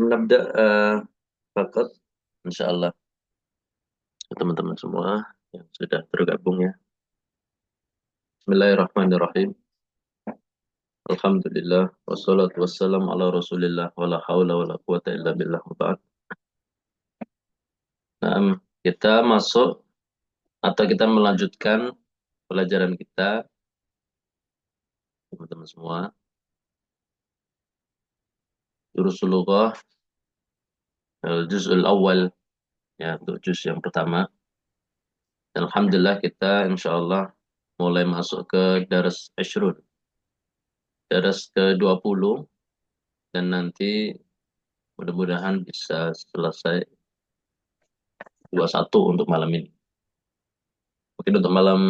نبدأ فقط insyaallah teman-teman semua yang sudah tergabung ya. Bismillahirrahmanirrahim. Alhamdulillah wassalatu wassalam ala Rasulillah wala haula wala quwata illa billah wa ba'd. Nah, kita masuk atau kita melanjutkan pelajaran kita teman-teman semua. Durusul Lughah al-juz'ul awal ya, untuk juz yang pertama. Dan alhamdulillah kita insyaallah mulai masuk ke daras asyrun. Daras ke-20 dan nanti mudah-mudahan bisa selesai 21 untuk malam ini. Mungkin untuk malam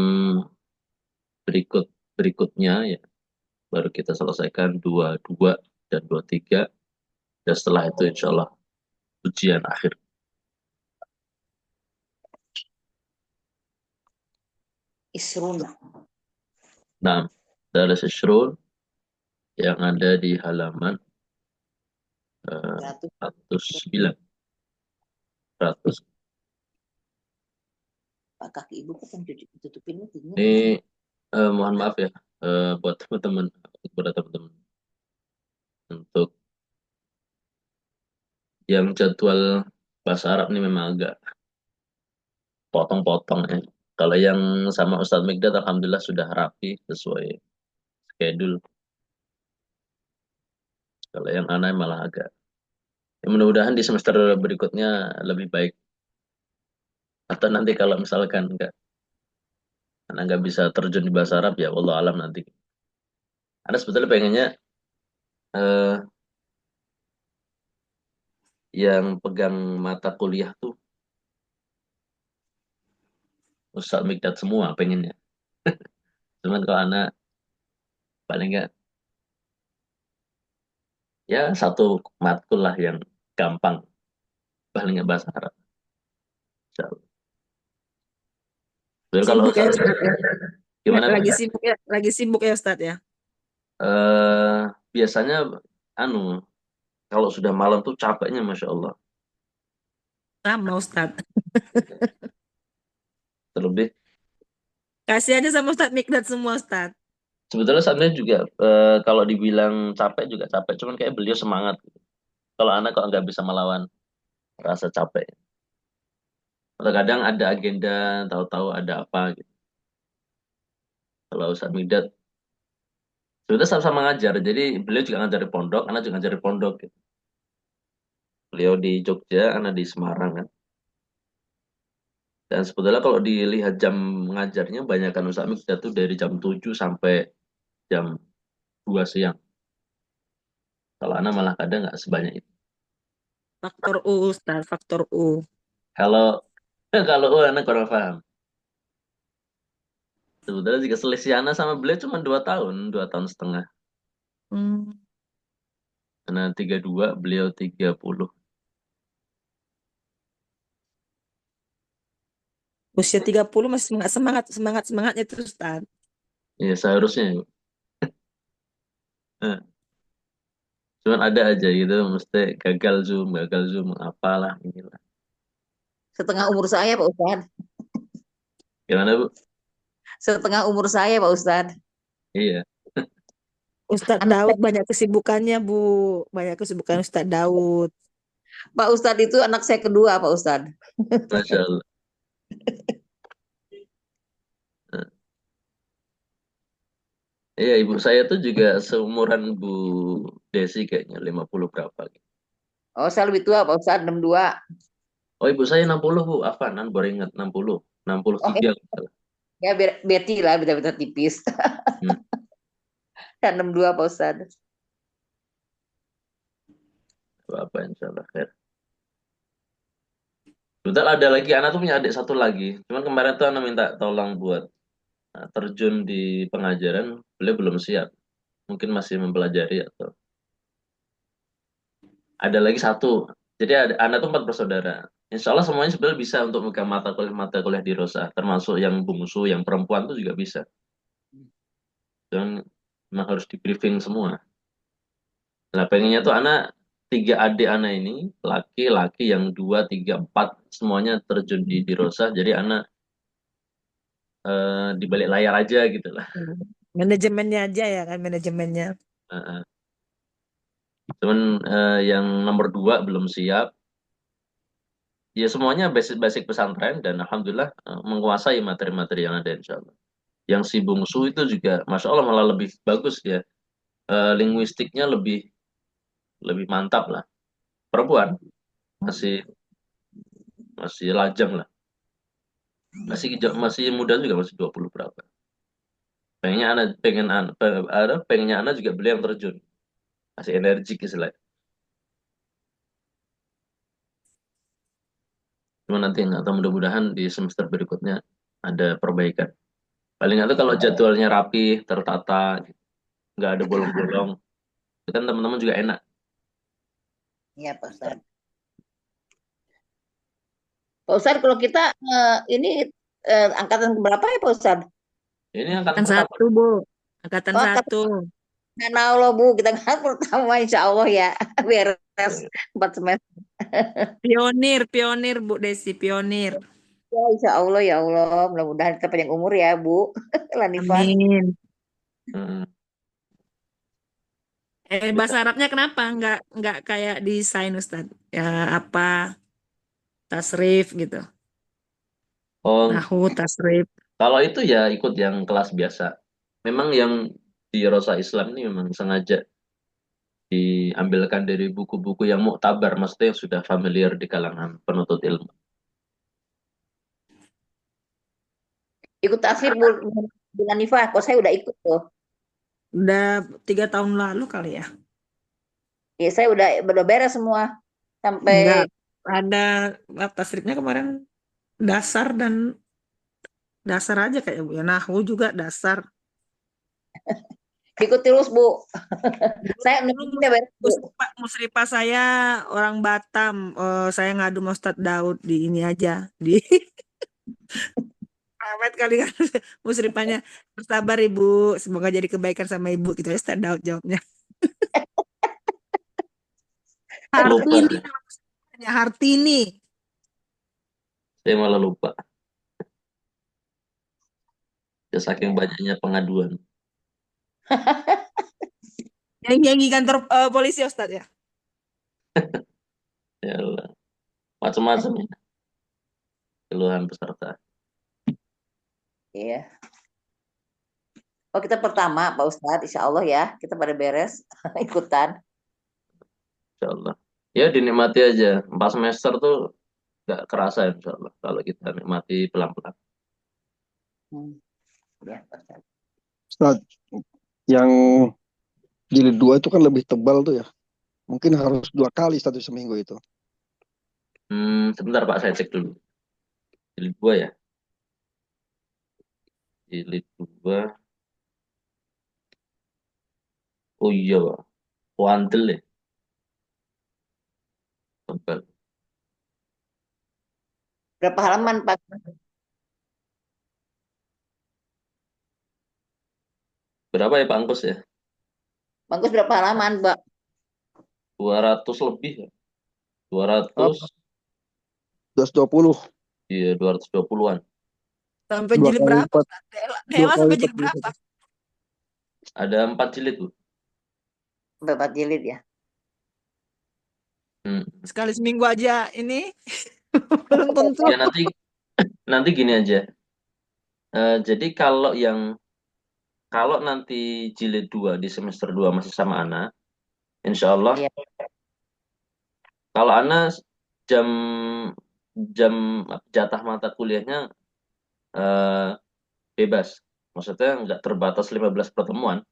berikutnya ya baru kita selesaikan 22 dan 23 dan setelah itu insya Allah ujian akhir. Isrun. Nah, dari Sishrul yang ada di halaman 109. 100. Kaki ibu kan tutupin itu. Ini mohon maaf ya buat teman-teman, kepada teman-teman untuk yang jadwal bahasa Arab ini memang agak potong-potong ya. Kalau yang sama Ustadz Mikdad alhamdulillah sudah rapi sesuai schedule. Kalau yang aneh malah agak. Ya, mudah-mudahan di semester berikutnya lebih baik. Atau nanti kalau misalkan enggak, karena nggak bisa terjun di bahasa Arab ya Allah alam nanti. Anda sebetulnya pengennya eh, yang pegang mata kuliah tuh Ustadz Mikdad semua pengennya. Cuman kalau anak paling nggak ya satu matkul lah yang gampang. Paling nggak bahasa Arab. Insya Allah. Betul, kalau Sibuk ya Ustadz, Ustadz ya. gimana Pak? Lagi sibuk ya Ustadz ya. Eh biasanya anu kalau sudah malam tuh capeknya Masya Allah. Sama Ustadz. Terlebih Kasih aja sama Ustadz Mikdad semua Ustadz. sebetulnya sebenarnya juga kalau dibilang capek juga capek, cuman kayak beliau semangat. Kalau anak kok nggak bisa melawan rasa capek. Kadang-kadang ada agenda, tahu-tahu ada apa gitu. Kalau Ustadz Midat, sebetulnya sama-sama ngajar. Jadi beliau juga ngajar di pondok, anak juga ngajar di pondok. Gitu. Beliau di Jogja, anak di Semarang kan. Dan sebetulnya kalau dilihat jam ngajarnya, banyakkan Ustadz Midat tuh dari jam 7 sampai jam 2 siang. Kalau anak malah kadang nggak sebanyak itu. Faktor U Ustadz, faktor U. Kalau kalau anak kurang paham. Sebetulnya jika selisih anak sama beliau cuma 2 tahun, 2 tahun setengah. Hmm. Anak 32, beliau 30. Usia 30 masih semangatnya terus Ustadz. Ya seharusnya. Ya. Eh, Cuman ada aja gitu, mesti gagal zoom, apalah inilah. Setengah umur saya Pak Ustadz. Gimana Bu? Setengah umur saya Pak Ustadz. Iya, Ustadz Daud banyak kesibukannya Bu. Banyak kesibukan Ustadz Daud. Pak Ustadz itu anak saya kedua Pak Ustadz. Masya Allah. Eh, Iya, ibu saya tuh juga seumuran Bu Desi kayaknya, 50 berapa gitu. Oh saya lebih tua Pak Ustadz, 62. Oh, ibu saya 60 Bu, Afan, baru ingat 60. Oh 63 kalau nggak salah. ya Betty lah, beda-beda tipis. Hmm, Dan 62 Pak Ustadz. apa insya Allah. Khair. Bentar ada lagi, anak tuh punya adik satu lagi. Cuman kemarin tuh anak minta tolong buat terjun di pengajaran, beliau belum siap. Mungkin masih mempelajari atau ada lagi satu. Jadi ada anak tuh 4 bersaudara. Insya Allah semuanya sebenarnya bisa untuk megang mata kuliah di Rosa, termasuk yang bungsu, yang perempuan tuh juga bisa. Dan memang harus di briefing semua. Nah pengennya tuh anak tiga adik anak ini, laki-laki yang dua, tiga, empat, semuanya terjun di Rosa. Jadi anak di balik layar aja gitu lah. Hmm. Manajemennya aja ya kan, manajemennya. Heeh. Cuman yang nomor dua belum siap. Ya semuanya basic-basic pesantren dan alhamdulillah menguasai materi-materi yang ada insya Allah. Yang si bungsu itu juga, masya Allah malah lebih bagus ya. Linguistiknya lebih lebih mantap lah. Perempuan masih masih lajang lah. Masih muda juga masih 20 berapa. Pengennya anak juga beliau yang terjun. Masih energik istilahnya. Cuma nanti nggak tahu mudah-mudahan di semester berikutnya ada perbaikan. Paling nggak tuh kalau jadwalnya rapi, tertata, nggak ada bolong-bolong, itu kan teman-teman juga enak. Iya, Pak Ustadz. Pak Ustadz, kalau kita ini angkatan berapa ya Pak Ustadz? Ini angkatan Angkatan pertama. satu, Bu. Angkatan Oh, satu. karena Allah Bu, kita kan pertama insya Allah ya beres 4 semester. Pionir, pionir, Bu Desi, pionir. Ya, insya Allah ya Allah, mudah-mudahan kita panjang umur ya Bu Lanifah. Amin. Hmm. Bahasa Arabnya kenapa? Nggak kayak desain Ustadz. Ya apa, tasrif gitu. Oh, Nahu, tasrif. kalau itu ya ikut yang kelas biasa. Memang yang di Rosa Islam ini memang sengaja diambilkan dari buku-buku yang muktabar, maksudnya yang sudah familiar di kalangan penuntut ilmu. Ikut tasrif Bu Lanifah, kok saya udah ikut tuh. Udah 3 tahun lalu kali ya. Ya saya udah beres semua Nggak sampai ada tasrifnya kemarin dasar dan dasar aja kayak Bu. Ya, Nahu juga dasar. ikut terus Bu. Dulu, Saya dulu udah beres Bu. musrifah saya orang Batam. Saya ngadu sama Ustadz Daud di ini aja. Di awet kali kan musrifahnya. Bersabar Ibu. Semoga jadi kebaikan sama Ibu. Gitu ya Ustadz Daud jawabnya. Lupa Hartini deh. namanya. Hartini. Saya malah lupa. Ya, saking Ya. banyaknya pengaduan. Yang di kantor polisi ya, Ustadz ya. Ya Allah. Macam-macam ya keluhan peserta. Iya. Oh kita pertama Pak Ustadz, Insya Allah ya kita pada beres ikutan. Insya Allah. Ya dinikmati aja. 4 semester tuh nggak kerasa insya Allah kalau kita nikmati pelan-pelan. Hmm. Ya, Pak Ustadz. Ustaz, yang jilid 2 itu kan lebih tebal tuh ya. Mungkin harus 2 kali satu seminggu itu. Sebentar Pak, saya cek dulu. Jilid 2 ya. Jilid 2. Oh iya Pak. Wandel ya. Tebal. Berapa halaman Pak? Berapa ya Pak Angkus ya? Bagus berapa halaman Pak? 200 lebih ya. Oh, 200. 220, Iya 220-an. Sampai dua jilid kali berapa, lipat, Ustadz? Dela, dua Dela kali sampai lipat jilid dari berapa? satu. Ada 4 jilid Bu. berapa jilid ya? Hmm. Sekali seminggu aja ini belum tentu. Ya nanti nanti gini aja. Jadi kalau nanti jilid 2 di semester 2 masih sama Ana, insya Allah Iya. kalau Ana jam jam jatah mata kuliahnya eh, bebas. Maksudnya nggak terbatas 15 pertemuan.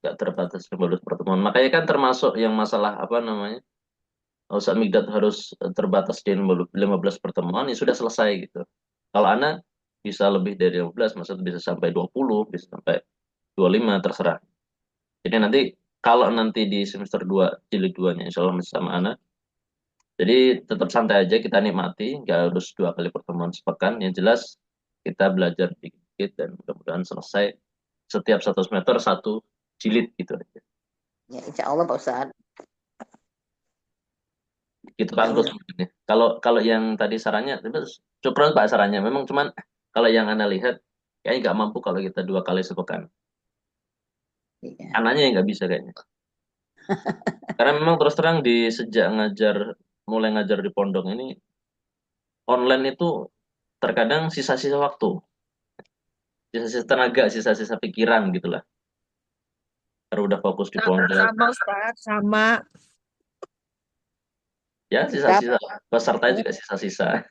Nggak terbatas 15 pertemuan. Makanya kan termasuk yang masalah apa namanya? Ustadz Migdad harus terbatas di 15 pertemuan, ya sudah selesai gitu. Kalau Ana bisa lebih dari 15, maksudnya bisa sampai 20, bisa sampai 25, terserah. Jadi nanti kalau nanti di semester 2 jilid 2-nya insya Allah masih sama Ana. Jadi tetap santai aja, kita nikmati, nggak harus 2 kali pertemuan sepekan. Yang jelas kita belajar dikit-dikit dan mudah-mudahan selesai setiap 1 semester 1 jilid gitu aja. Ya, insya Allah Pak Ustadz. Gitu Insya Pak Angkus Allah. mungkin ya. Kalau yang tadi sarannya, syukur Pak sarannya. Memang cuman kalau yang Anda lihat, kayaknya nggak mampu kalau kita 2 kali sepekan. Iya. Anaknya yang nggak bisa kayaknya. Karena memang terus terang di sejak mulai ngajar di pondok ini, online itu terkadang sisa-sisa waktu, sisa-sisa tenaga, sisa-sisa pikiran gitu lah. Karena udah fokus di pondok, Sama Ustadz, sama. ya Sama, sisa-sisa peserta juga sisa-sisa.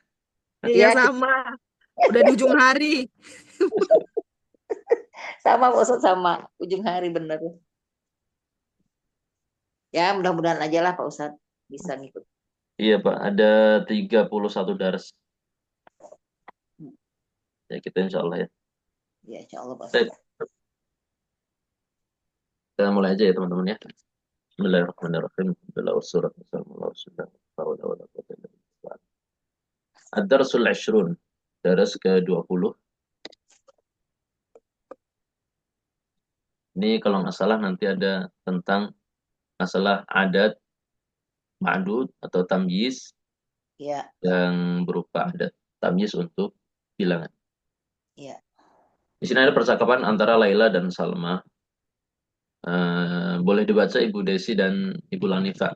Iya ya, sama. Udah di ujung hari. sama Pak Ustadz, sama. Ujung hari bener. Ya, mudah-mudahan aja lah Pak Ustadz bisa ngikut. Iya Pak, ada 31 dars. Ya kita insya Allah ya. Ya, insya Allah Pak Baik, Ustadz. kita mulai aja ya teman-teman ya. Bismillahirrahmanirrahim. Alhamdulillah wassalatu wassalamu ala rasulillah. La haula wala quwwata illa billah. Ad-darsul 20. Daras ke-20. Ini kalau nggak salah nanti ada tentang masalah adat, ma'dud atau tamyiz Ya, yang berupa adat tamyiz untuk bilangan. ya. Di sini ada percakapan antara Laila dan Salma. Boleh dibaca Ibu Desi dan Ibu Lanifa.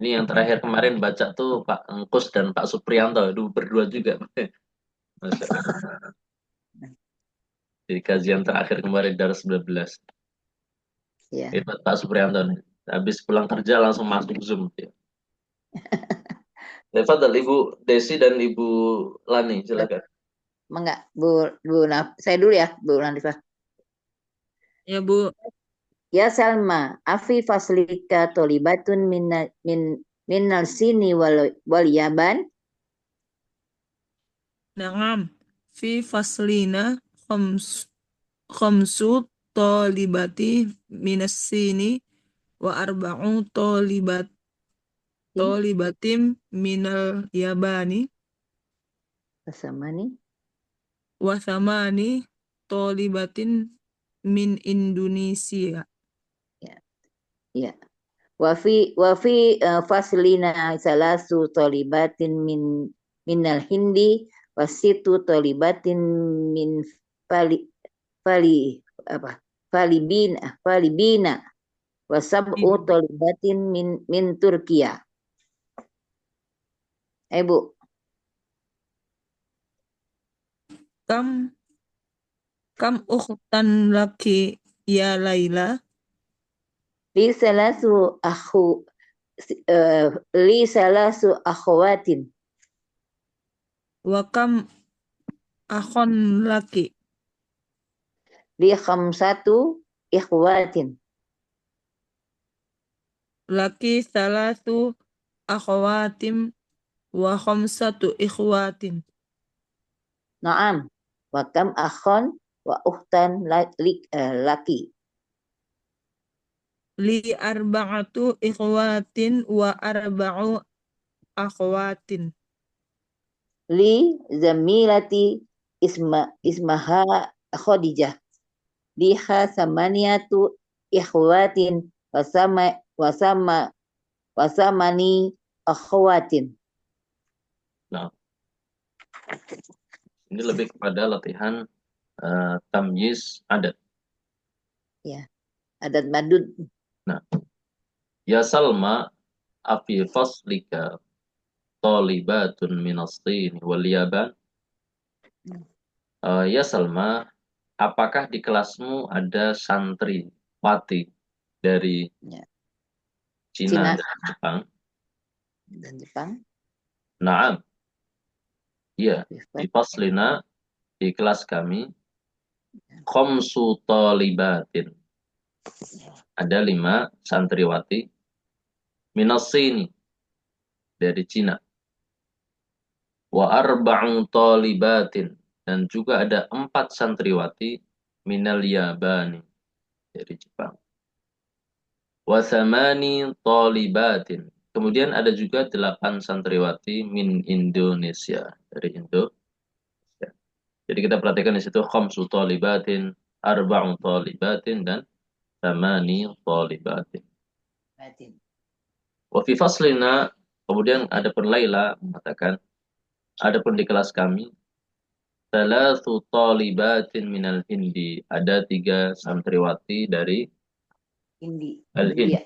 Ini yang terakhir kemarin baca tuh Pak Engkus dan Pak Supriyanto. Itu berdua juga. Masya Allah. Di kajian terakhir kemarin dari 19. Ya. Hebat Pak Supriyanto nih. Habis pulang kerja langsung masuk Zoom. Ya. Fadal, Ibu Desi dan Ibu Lani, silakan. Enggak, Bu saya dulu ya, Bu Landifah. Ya Bu. Ya Salma, afi faslika tolibatun minal sini wal yaban. Na'am. Fi faslina khamsu talibati minas sini wa arba'u talibatim minal yabani Bersama nih. wa thamani talibatin min Indonesia. Ya, ya. Wafi faslina salasu tolibatin minal hindi wasitu tolibatin min fali fali apa falibina wasab'u tolibatin min Turkiya. Bu, Kam kam ukhtan laki ya Laila li salasu akhu li salasu akhwatin. wa kam akhon laki Li khamsatu ikhwatin. laki salatu akhwatim wa khamsatu ikhwatin. Naam. Wa kam akhon wa ukhtan laki. Li arba'atu ikhwatin wa arba'u akhwatin. Li zamilati ismaha Khadijah. Liha samaniyatu ikhwatin wasamani akhwatin. Nah, ini lebih kepada latihan tamyiz adat. Ya, adat madud. Nah, ya Salma, afi faslika talibatun minastin wal yaban. Ya Salma, apakah di kelasmu ada santri wati dari Ya. Cina Cina dan Jepang? dan Jepang. Naam, iya. Di faslina, di kelas kami, khamsu talibatin. Ada 5 santriwati minasini dari Cina. Wa arba'u talibatin. Dan juga ada 4 santriwati minal Yabani dari Jepang. Wa thamani talibatin. Kemudian ada juga 8 santriwati min Indonesia dari Indonesia. Jadi kita perhatikan di situ khamsu talibatin, arba'u talibatin dan thamani talibatin. Batin. Wa fi faslina, kemudian adapun Laila mengatakan, adapun di kelas kami, thalathu talibatin minal Hindi, ada 3 santriwati dari India. Al-Hind.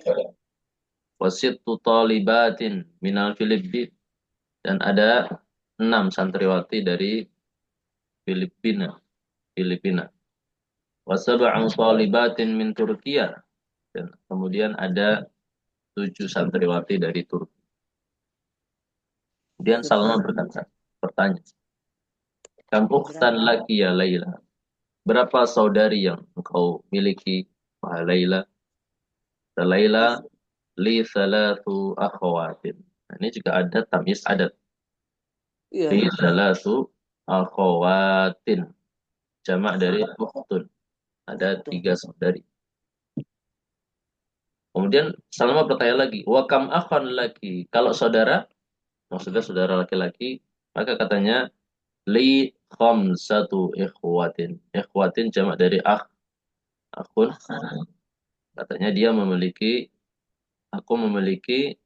Wa sittu talibatin minal Filipin, dan ada 6 santriwati dari Filipina. Wa sab'u talibatin min Turkiya, dan kemudian ada 7 santriwati dari Turki. Kemudian Salma bertanya, kam ukhtan laki ya Laila? Berapa saudari yang engkau miliki, wahai Laila? Laila li salatu akhawatin. Nah, ini juga ada tamyiz adat. Li Iya. salatu akhawatin. Jamak dari ukhtun. Ada 3 saudari. Kemudian Salma bertanya lagi, wa kam akhan laki? Kalau saudara, maksudnya saudara laki-laki, maka katanya li khamsatu ikhwatin. Ikhwatin jamak dari akhun. Katanya aku memiliki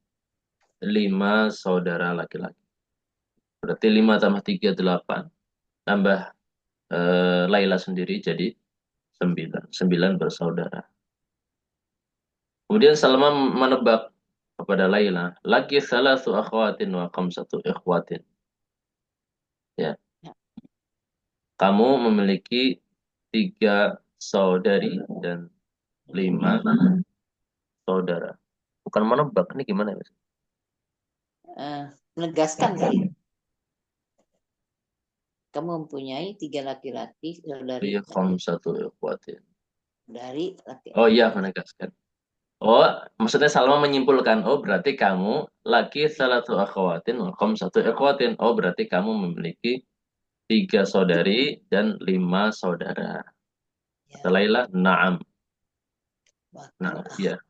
5 saudara laki-laki. Berarti 5 tambah 3, 8. Tambah Laila sendiri jadi 9. 9 bersaudara. Kemudian Salma menebak kepada Laila, laki salasu akhwatin wa khamsatu ikhwatin. Ya. Kamu memiliki 3 saudari dan 5 saudara. Bukan menebak, ini gimana ya? Menegaskan kali. Kamu mempunyai 3 laki-laki saudari Iya, khamsatu ikhwatin. dari laki. Oh iya, menegaskan. Oh, maksudnya Salma menyimpulkan, oh berarti kamu laki salatu akhwatin, khamsatu ikhwatin. Oh berarti kamu memiliki 3 saudari dan 5 saudara. Kata Laila, na'am. Nah, iya.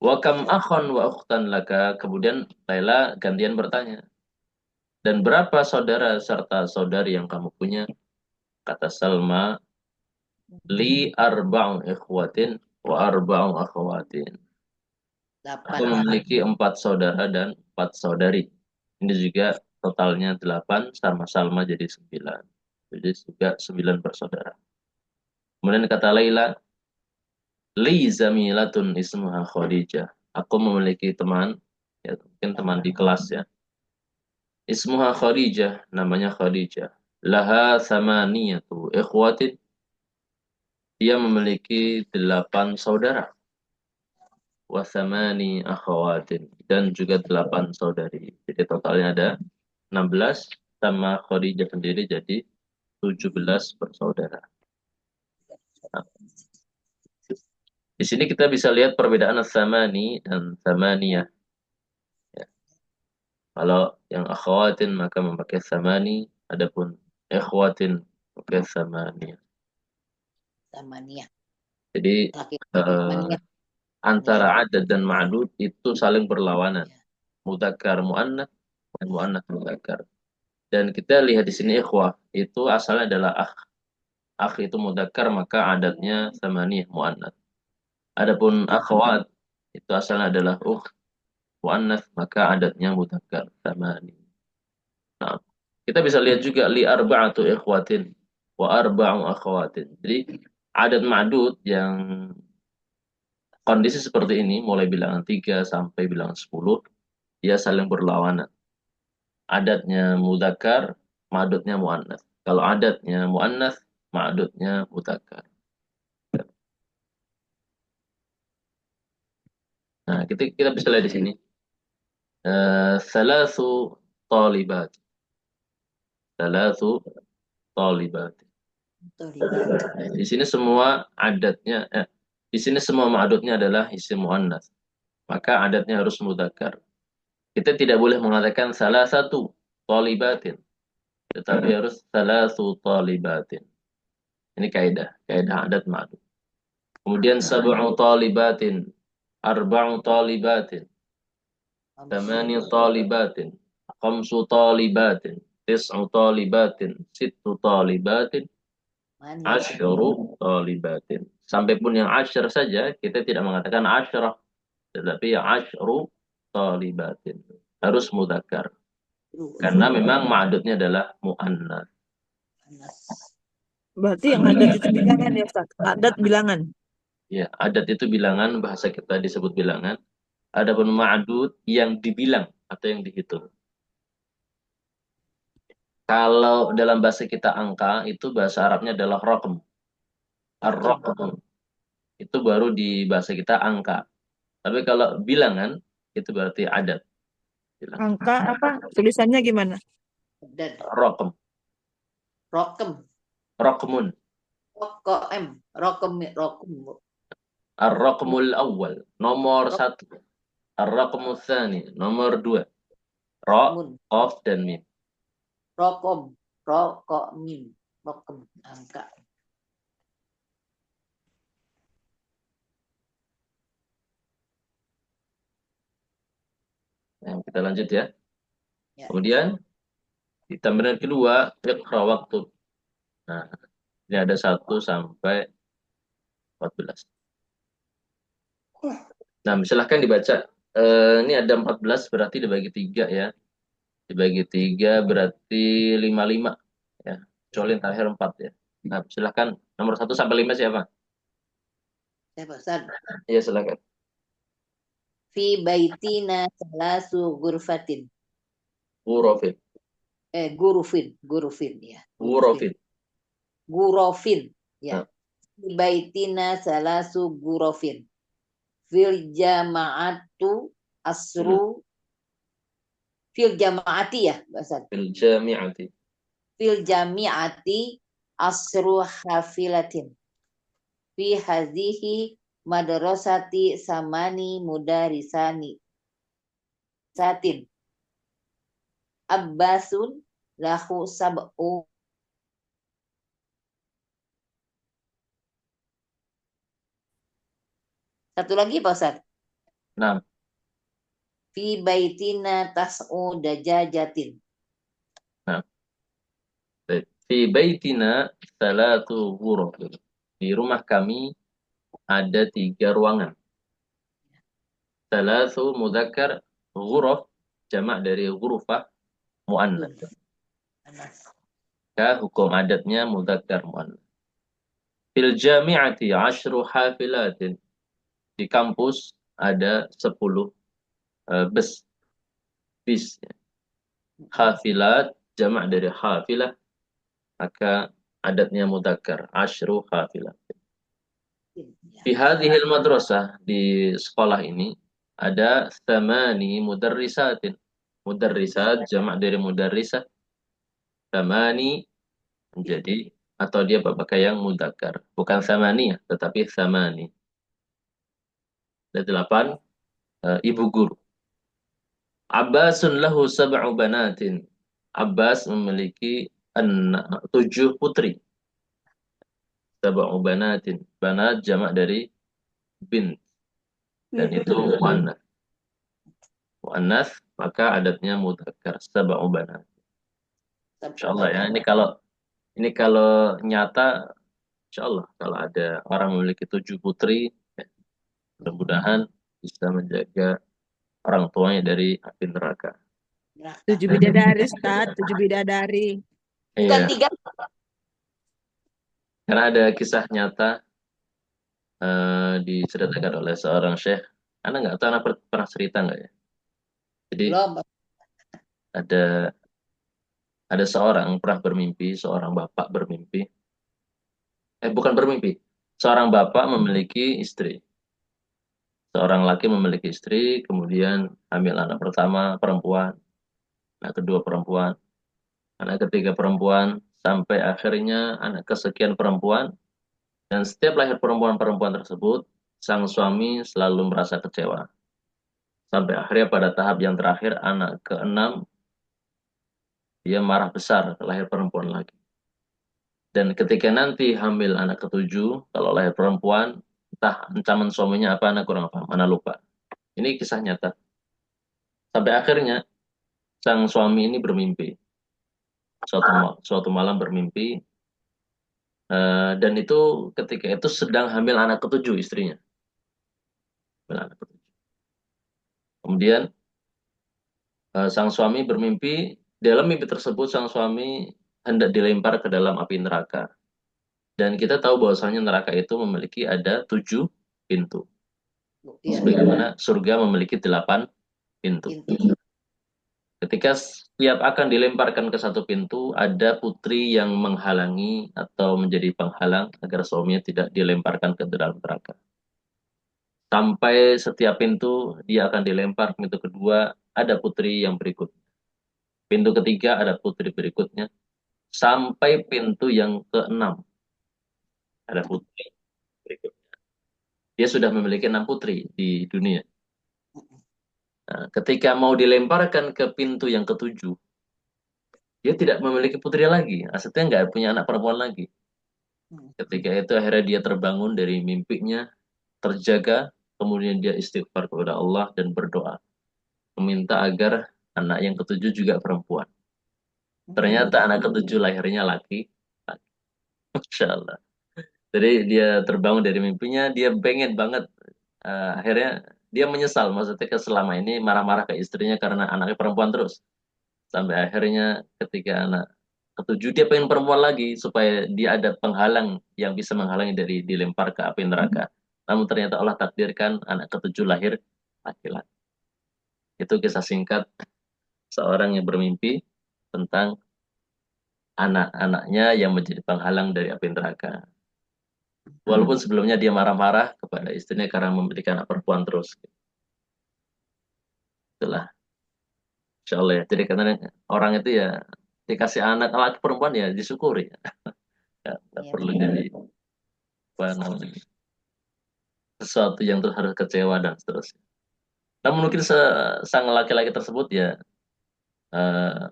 Wa kam akhon wa ukhtan laka. Kemudian Laila gantian bertanya, dan berapa saudara serta saudari yang kamu punya? Kata Salma, li arba'u ikhwatin wa arba'u akhwatin. Aku memiliki 4 saudara dan 4 saudari. Ini juga totalnya 8, sama Salma jadi 9. Jadi juga 9 bersaudara. Kemudian kata Laila, li zamilatun ismuha Khadijah. Aku memiliki teman, ya mungkin teman di kelas ya. Ismuha Khadijah, namanya Khadijah. Laha samaniyatu ikhwatin. Dia memiliki 8 saudara. Wa samani akhawatin, dan juga 8 saudari. Jadi totalnya ada 16, sama Khadijah sendiri jadi 17 bersaudara. Nah, di sini kita bisa lihat perbedaan samani dan samaniyah. Ya. Kalau yang akhawatin maka memakai samani, adapun ikhwatin memakai samaniyah. Jadi antara adad dan ma'dud itu saling berlawanan. Mudzakkar muannats dan muannats mudzakkar. Dan kita lihat di sini ikhwah itu asalnya adalah akh. Akh itu mudzakkar maka adatnya samaniyah muannats. Adapun akhwat itu asalnya adalah ukht muannats maka adatnya mudzakkar samani. Nah, kita bisa lihat juga li arba'atu ikhwatin wa arba'u akhwatin. Jadi adat ma'dud yang kondisi seperti ini, mulai bilangan 3 sampai bilangan 10, dia saling berlawanan. Adatnya mudzakkar, ma'dudnya muannats. Kalau adatnya muannats, ma'dudnya mudzakkar. Nah, kita bisa lihat di sini. Salasu talibat. Salasu talibat. Di sini semua adatnya, di sini semua ma'dudnya adalah isim muannats. Maka adatnya harus mudzakkar. Kita tidak boleh mengatakan salah satu talibatin, tetapi harus salasu talibatin. Ini kaidah adat ma'dud. Kemudian sab'u talibatin, arba'u talibatin, thamani talibatin, khamsu talibatin, tis'u talibatin, sittu talibatin, asyru talibatin. Sampai pun yang asyr saja, kita tidak mengatakan asyrah, tetapi asyru talibatin. Harus mudzakkar. Karena memang ma'adudnya adalah mu'annas. Berarti yang adat itu bilangan ya Ustaz? Adat bilangan. Ya, adat itu bilangan, bahasa kita disebut bilangan. Adapun ma'adud yang dibilang atau yang dihitung. Kalau dalam bahasa kita angka, itu bahasa Arabnya adalah raqm. Ar-raqm. Itu baru di bahasa kita angka. Tapi kalau bilangan, itu berarti adat. Bilangan. Angka apa? Tulisannya gimana? Dan Raqm. rokem, Raqmun. rokem, rokem, rokem, Ar-raqmul awal. Nomor satu. Ar-raqmul tsani. Nomor dua. Ra, mun, qaf, dan mim. rokom, rokomim, rokem, angka. Nah, kita lanjut ya. Ya. Kemudian, di tambahan kedua, iqra waktu. Nah, ini ada 1 sampai 14. Nah, silahkan dibaca. Ini ada 14, berarti dibagi 3 ya. Dibagi 3 berarti 55. Ya. Kecuali yang terakhir 4 ya. Nah, silahkan nomor 1 sampai 5 siapa? Siapa Ustaz? Ya, silahkan. Fi baitina salasu gurfatin. Gurofin. Gurufin ya. Gurofin. Gurofin ya. Nah. Fi baitina salasu gurofin. Fil jama'atu asru. Fil jama'ati ya, Ustaz. Fil jami'ati. Fil jami'ati asru hafilatin. Fi hadhihi madrasati samani mudarisani. Satin. Abbasun lahu sab'u. Satu lagi Pak Ustaz. Nah, Fi baitina tas'u dajajatin. fi baitina salatu ghuraf. Di rumah kami ada 3 ruangan. Salatu mudzakkar, ghuraf jamak dari ghurfah muannas. Ka hukum adatnya mudzakkar muannas. Fil jami'ati 10 hafilatin. Di kampus ada 10 bis. Hafilat jamak dari hafilah, maka adatnya mudzakkar 10 hafilat. Di hadhil madrasah, di sekolah ini ada thamani mudarrisatin. Mudarrisat jamak dari mudarrisah. Thamani menjadi atau dia pakai yang mudzakkar, bukan thamani ya, tetapi thamani. Ada 8 ibu guru. Abbasun lahu sab'u banatin. Abbas memiliki 7 putri. Sab'u banatin. Banat jamak dari bint. Dan itu muannas. Muannas, maka adatnya mudzakkar, sab'u banat. Insyaallah ya. Ini kalau nyata, insyaallah kalau ada orang memiliki 7 putri, ya, mudah-mudahan bisa menjaga orang tuanya dari api neraka. 7 bidadari, Ustaz. 7 bidadari. Bukan Iya, 3. karena ada kisah nyata diceritakan oleh seorang syekh. Anda nggak tahu, Anda pernah cerita nggak ya? Jadi Belum. ada seorang pernah bermimpi, seorang bapak bermimpi. Bukan bermimpi. Seorang bapak memiliki istri. Seorang laki memiliki istri, kemudian hamil anak pertama perempuan, anak kedua perempuan, anak ketiga perempuan, sampai akhirnya anak kesekian perempuan. Dan setiap lahir perempuan-perempuan tersebut, sang suami selalu merasa kecewa. Sampai akhirnya pada tahap yang terakhir, anak ke-6, dia marah besar lahir perempuan lagi. Dan ketika nanti hamil anak ke-7, kalau lahir perempuan, entah ancaman suaminya apa, anak kurang paham, anak lupa. Ini kisah nyata. Sampai akhirnya, sang suami ini bermimpi. Suatu malam bermimpi, Dan itu ketika itu sedang hamil anak ketujuh istrinya. Hamil anak ketujuh. Kemudian sang suami bermimpi, dalam mimpi tersebut sang suami hendak dilempar ke dalam api neraka. Dan kita tahu bahwasanya neraka itu memiliki ada 7 pintu. Iya, Sebagaimana surga memiliki 8 pintu. pintu. Ketika setiap akan dilemparkan ke satu pintu, ada putri yang menghalangi atau menjadi penghalang agar suaminya tidak dilemparkan ke dalam neraka. Sampai setiap pintu dia akan dilempar, pintu kedua ada putri yang berikut. Pintu ketiga ada putri berikutnya. Sampai pintu yang keenam ada putri berikutnya. Dia sudah memiliki 6 putri di dunia. Nah, ketika mau dilemparkan ke pintu yang ketujuh, dia tidak memiliki putri lagi. Maksudnya nggak punya anak perempuan lagi. Ketika itu akhirnya dia terbangun dari mimpinya, terjaga, kemudian dia istighfar kepada Allah dan berdoa. Meminta agar anak yang ketujuh juga perempuan. Ternyata anak ketujuh lahirnya laki. Masya Allah. Jadi dia terbangun dari mimpinya, dia pengen banget. Akhirnya dia menyesal. Maksudnya selama ini marah-marah ke istrinya karena anaknya perempuan terus. Sampai akhirnya ketika anak ketujuh dia pengen perempuan lagi supaya dia ada penghalang yang bisa menghalangi dari dilempar ke api neraka. Namun ternyata Allah takdirkan anak ketujuh lahir laki-laki. Itu kisah singkat seorang yang bermimpi tentang anak-anaknya yang menjadi penghalang dari api neraka. Walaupun sebelumnya dia marah-marah kepada istrinya karena memiliki anak perempuan terus. Itulah, insya Allah ya. Jadi karena orang itu ya dikasih anak laki perempuan ya disyukuri. Ya, nggak Iya, perlu jadi apa namanya, sesuatu yang terus harus kecewa dan seterusnya. Namun mungkin sang laki-laki tersebut ya eh,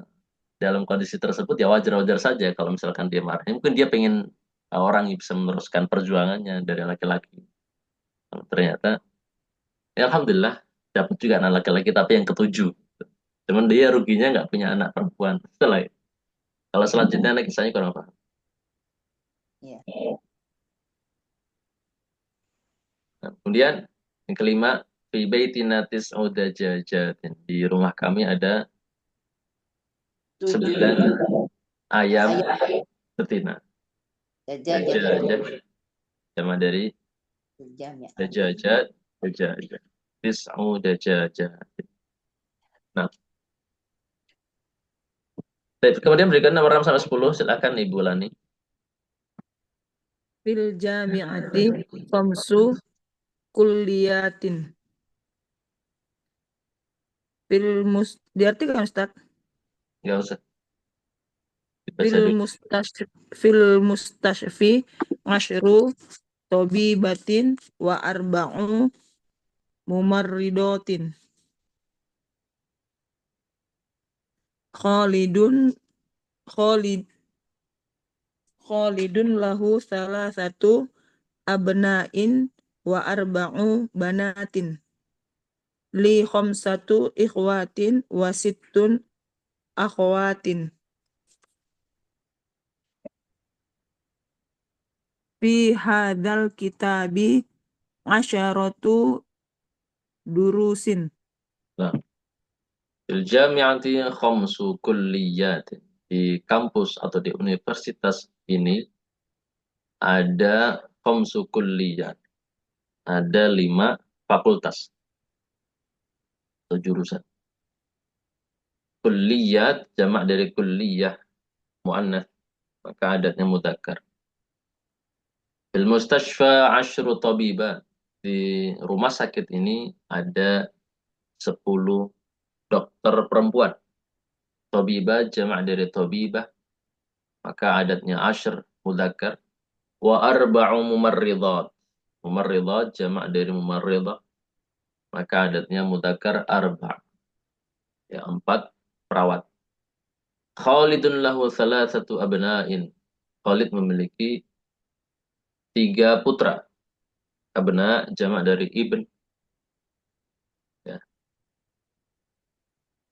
dalam kondisi tersebut ya wajar-wajar saja kalau misalkan dia marah. Mungkin dia pengen orang yang bisa meneruskan perjuangannya dari laki-laki. Ternyata ya alhamdulillah dapat juga anak laki-laki tapi yang ketujuh. Cuman dia ruginya nggak punya anak perempuan. Setelah itu. Kalau selanjutnya anak kisahnya kurang paham. iya. Nah, kemudian yang kelima, fi baitina tis'u dajajatin. Di rumah kami ada 9 Tujuh ayam ayam betina. dajajat Dajajat sama dari jam ya. dajajat, dajajat. Tis'u dajajat. Nah, baik, kemudian berikan nomor 6 sampai 10. Silakan Ibu Lani. Fil jami'ati khamsu kulliyatin. Diartikan Ustaz. Enggak usah. Dibaca Fil dulu. fil mustashfi asyru tabibatin wa arba'u mumarridotin. Khalidun Khalid Khalidun lahu salah satu abna'in wa arba'u banatin. Li khamsatu ikhwatin wa sittun akhwatin. Fi hadzal kitabi asyaratu durusin. Nah, fil jami'ati khamsu kulliyatin. Di kampus atau di universitas ini ada khamsu kulliyat. Ada 5 fakultas atau jurusan. Kulliyat jamak dari kulliyah muannats, maka adatnya mudzakkar. Fil mustashfa asyru tabiba. Di rumah sakit ini ada 10 dokter perempuan. Tabiba jamak dari tabibah, maka adatnya asyr mudzakkar. Wa arba'u mumarridat. Mumarridat jamak dari mumarridah, maka adatnya mudzakkar arba'. Ya, 4 perawat. Khalidun lahu thalathatu abna'in. Khalid memiliki 3 putra. Abna jamak dari ibn. Ya.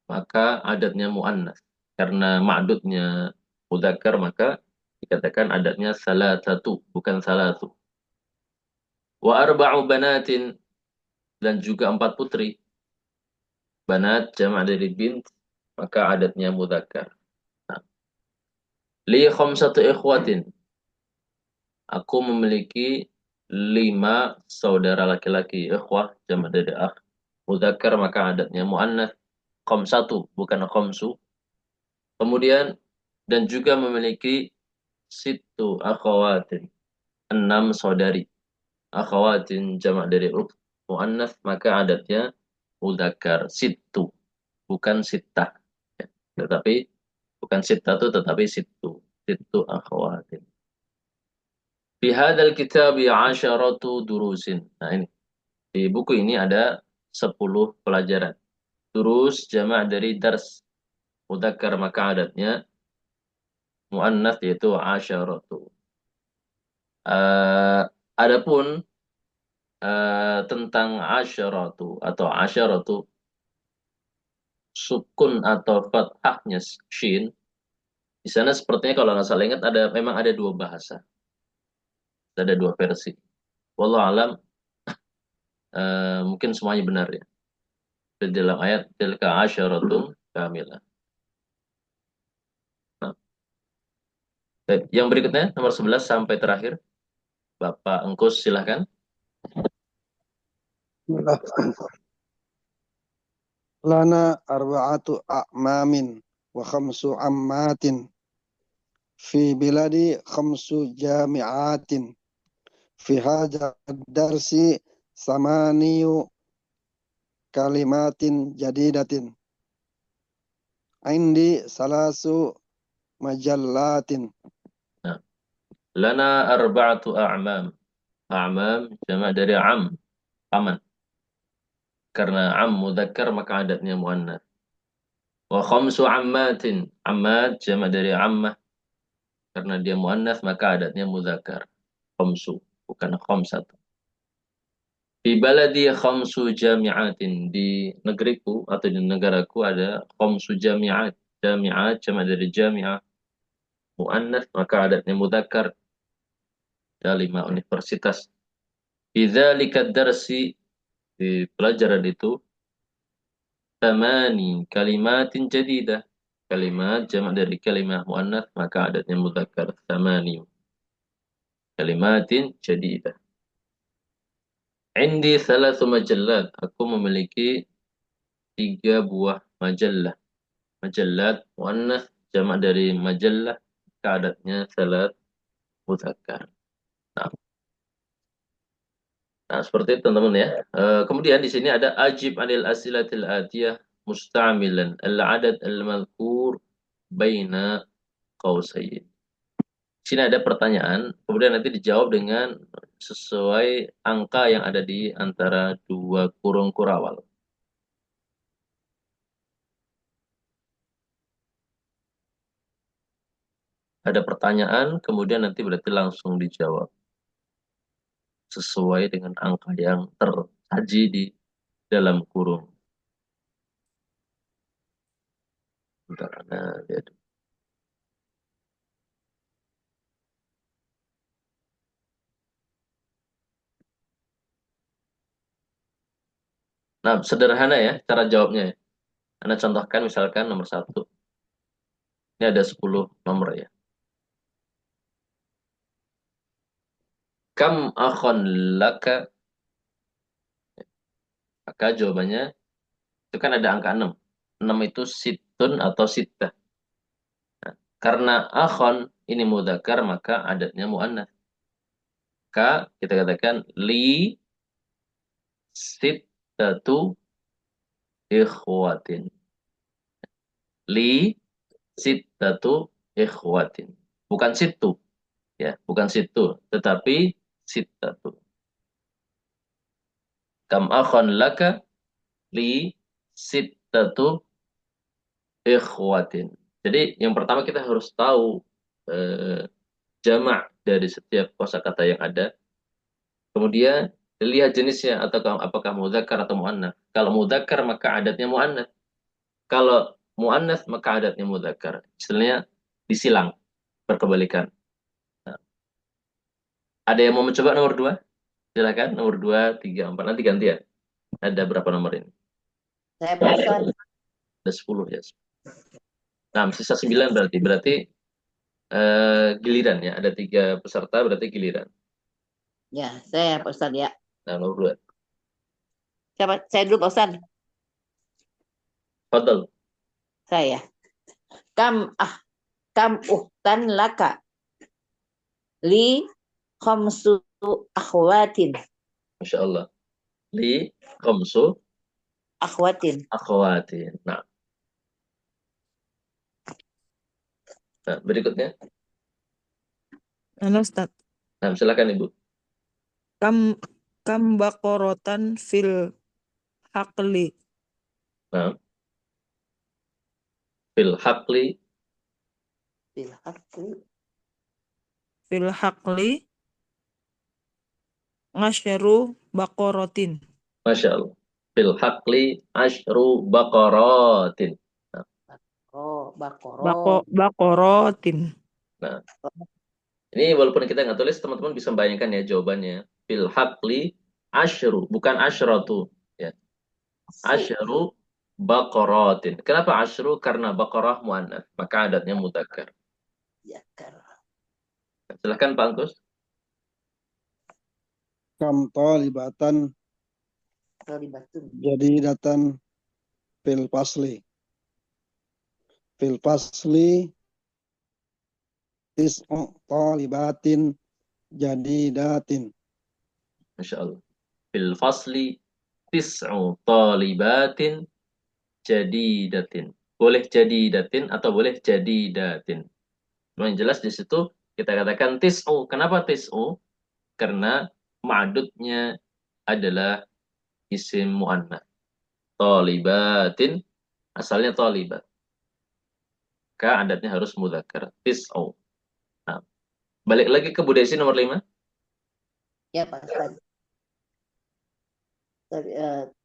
Maka adatnya mu'annas. Karena ma'dudnya mudzakkar maka Dikatakan adatnya salatatu, bukan salatu. Wa arba'u banatin, dan juga 4 putri. Banat jamak dari bint, maka adatnya mudzakkar. Nah, li khamsatu ikhwatin. Aku memiliki 5 saudara laki-laki. Ikhwah jamak dari akh. Mudzakkar maka adatnya muannats. Khamsatu bukan khamsu. Kemudian dan juga memiliki situ akhawatin. 6 saudari. Akhawatin jamak dari ukht. Muannats maka adatnya mudzakkar. Situ bukan sittah. Ya. Tetapi bukan sittatu tetapi situ. Situ akhawatin. Fi hadzal kitab 'asharatu durusin. Nah ini di buku ini ada 10 pelajaran. Durus jamak dari dars. Mudzakkar maka adatnya muannats yaitu 'asharatu. Adapun tentang asyaratu atau asyaratu, sukun atau fathahnya shin, di sana sepertinya kalau nggak salah ingat memang ada 2 bahasa, ada 2 versi. Wallahu alam, mungkin semuanya benar ya. Di dalam ayat tilka asyaratum kamilah. Nah, baik. Yang berikutnya nomor 11 sampai terakhir. Bapak Engkus silahkan. Lana arba'atu a'mamin wa khamsu ammatin fi biladi khamsu jami'atin fi hadha darsi samaniyu kalimatin jadidatin indi salasu majallatin. Nah, lana arba'atu a'mam. A'mam jamak dari am, paman. Karena am mudzakkar maka adatnya muannats. Wa khamsu ammatin. Ammat jamak dari ammah. Karena dia muannats maka adatnya mudzakkar. Khamsu, bukan khamsatu. Di baladi khamsu jami'atin. Di negeriku atau di negaraku ada khamsu jami'at. Jami'at jamak dari jami'ah. Muannats maka adatnya mudzakkar. Ada 5 universitas. Bidzalika darsi, di pelajaran itu, tamani kalimatin jadidah. Kalimat jamak dari kalimah muannats maka adatnya mudzakkar. Tamani kalimatin jadidah. Indi salasu majallat. Aku memiliki 3 buah majallah. Majallat muannats jamak dari majallah maka adatnya salat mudzakkar. Nah, nah, seperti itu teman-teman ya. Kemudian di sini ada ajib anil asilatil atiyah musta'milan al-adad al-madhkur baina qausain. Di sini ada pertanyaan, kemudian nanti dijawab dengan sesuai angka yang ada di antara 2 kurung kurawal. Ada pertanyaan, kemudian nanti berarti langsung dijawab sesuai dengan angka yang tersaji di dalam kurung. Bentar, lihat. Nah, sederhana ya cara jawabnya ya. Anda contohkan misalkan nomor 1. Ini ada 10 nomor ya. Kam akhon laka. Maka jawabannya itu kan ada angka 6. 6 itu situn atau sittah. Nah, karena akhon ini mudzakkar maka adatnya muannats. Maka kita katakan li sittatu ikhwatin. Li sittatu ikhwatin. Bukan situ ya, bukan situ, tetapi sittatu. Kam akhon laka li sittatu ikhwatin. Jadi yang pertama kita harus tahu jamak dari setiap kosakata yang ada. Kemudian lihat jenisnya atau apakah mudzakkar atau muannats. Kalau mudzakkar maka adatnya muannats. Kalau muannats maka adatnya mudzakkar. Istilahnya disilang, berkebalikan. Ada yang mau mencoba nomor 2? Silakan, nomor 2, 3, 4. Nanti gantian. Ada berapa nomor ini? Saya Pak Ustad. Ada 10 ya. Nah, sisa 9 berarti. Berarti giliran ya. Ada 3 peserta berarti giliran. Ya, saya Pak Ustad ya. Nah, nomor 2. Siapa? Saya dulu Pak Ustad. Fadal. Saya. Kam uhtan laka li khamsu akhwatin. Masya Allah. Li khamsu Akhwatin. akhwatin. Nah, berikutnya. Halo Ustaz. Nah, silakan Ibu. Kam bakorotan fil hakli. Nah, fil haqli. Bil haqqi. Fil hakli ngasyaru bakorotin. Masya Allah. Fil haqli ashru baqaratin. Nah, Oh, bakoro. Bakorotin. nah, ini walaupun kita nggak tulis, teman-teman bisa membayangkan ya jawabannya. Fil haqli ashru, bukan asyratu. Ya. Ashru baqaratin. Kenapa ashru? Karena baqarah muannats, maka adatnya mudzakkar. Ya, Silakan Pak Angkus. Kam talibatan Tolibatun. jadidatan fil fasli. Fil fasli tis'u talibatin jadidatin. Masya Allah. Fil fasli tis'u talibatin jadidatin. Boleh jadidatin atau boleh jadidatin. Nah, yang jelas di situ kita katakan tis'u. Kenapa tis'u? Karena ma'dudnya adalah isim mu'annas. Talibatin asalnya talibat. Maka adatnya harus mudzakkar. Tis'u. Nah, balik lagi ke Budesi nomor 5. Ya Pak Ustad.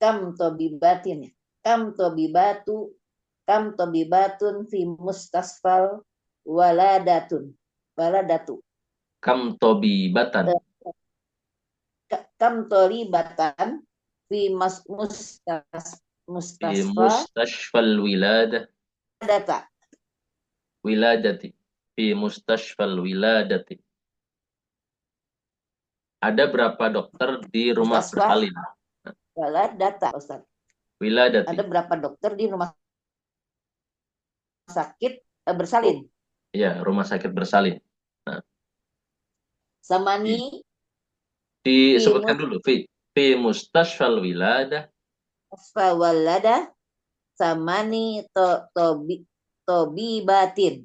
Kam tobibatin ya. Kam tobibatun fi mustasfal waladatu. Kam tobibatan. Kam tolibatan fi Fi mustasfa mustashfal wiladah. data. Wiladati. Fi mustashfal wiladati. Ada berapa dokter di rumah Mustasfa bersalin? data Ustaz. Wiladati. Ada berapa dokter di rumah sakit bersalin? Ya, rumah sakit bersalin. Nah, Samani disebutkan dulu. Fi mustashfal wiladah. mustasfa walada samani tobibatin.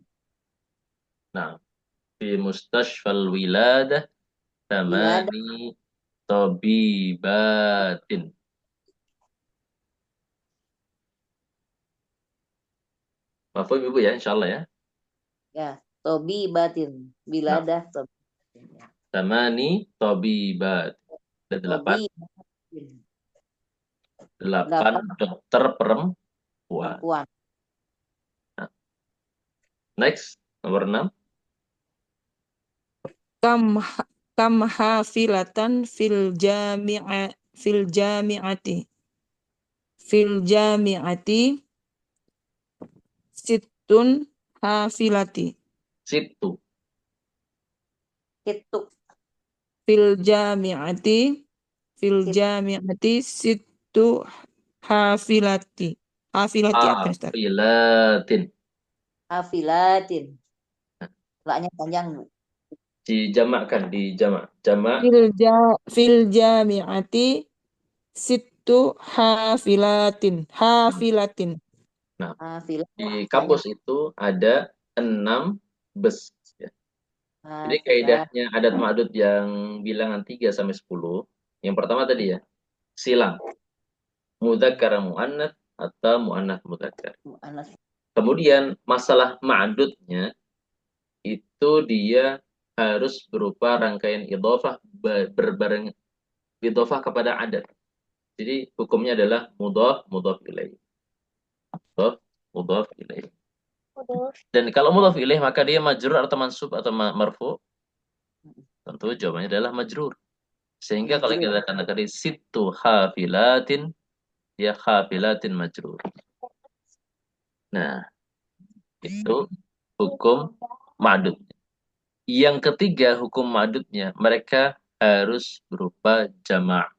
Nah, fi mustashfal wiladah Wilada tamani tabibatin. Maaf Ibu ya, insyaallah ya. ya tobibatin. Nah, Wilada tobibatin. Ya. tamani tabibat. Ada 8 Delapan dokter perempuan. perempuan. Nah, next, nomor 6. Kam hafilatan fil jami'ati situn hafilati. Situ. Itu Fil jami'ati situ hafilati. Hafilati apa Ustaz? Hafilatin. hafilatin. Laknya panjang. Dijamakkan, dijamak. Jamak. Fil jami'ati situ hafilatin. Nah, Hafilat di banyak. kampus itu ada 6 bus. Ya. Jadi Hafilat. kaidahnya adat ma'dud yang bilangan 3 sampai 10. Yang pertama tadi ya, silang. Mudzakkar muannats atau muannats mudzakkar. Anas. Kemudian masalah ma'dudnya itu dia harus berupa rangkaian idhofah berbareng idhofah kepada adat. Jadi hukumnya adalah mudhaf mudhaf ilaih. Mudhaf ilaih. Dan kalau mudhaf ilaih maka dia majrur atau mansub atau marfu. Tentu jawabannya adalah majrur. Sehingga kalau Majrur. kita katakan situ hafilatin, ya hafilatin majrur. Nah, itu hukum ma'dud. Yang ketiga hukum ma'dudnya, mereka harus berupa jama'.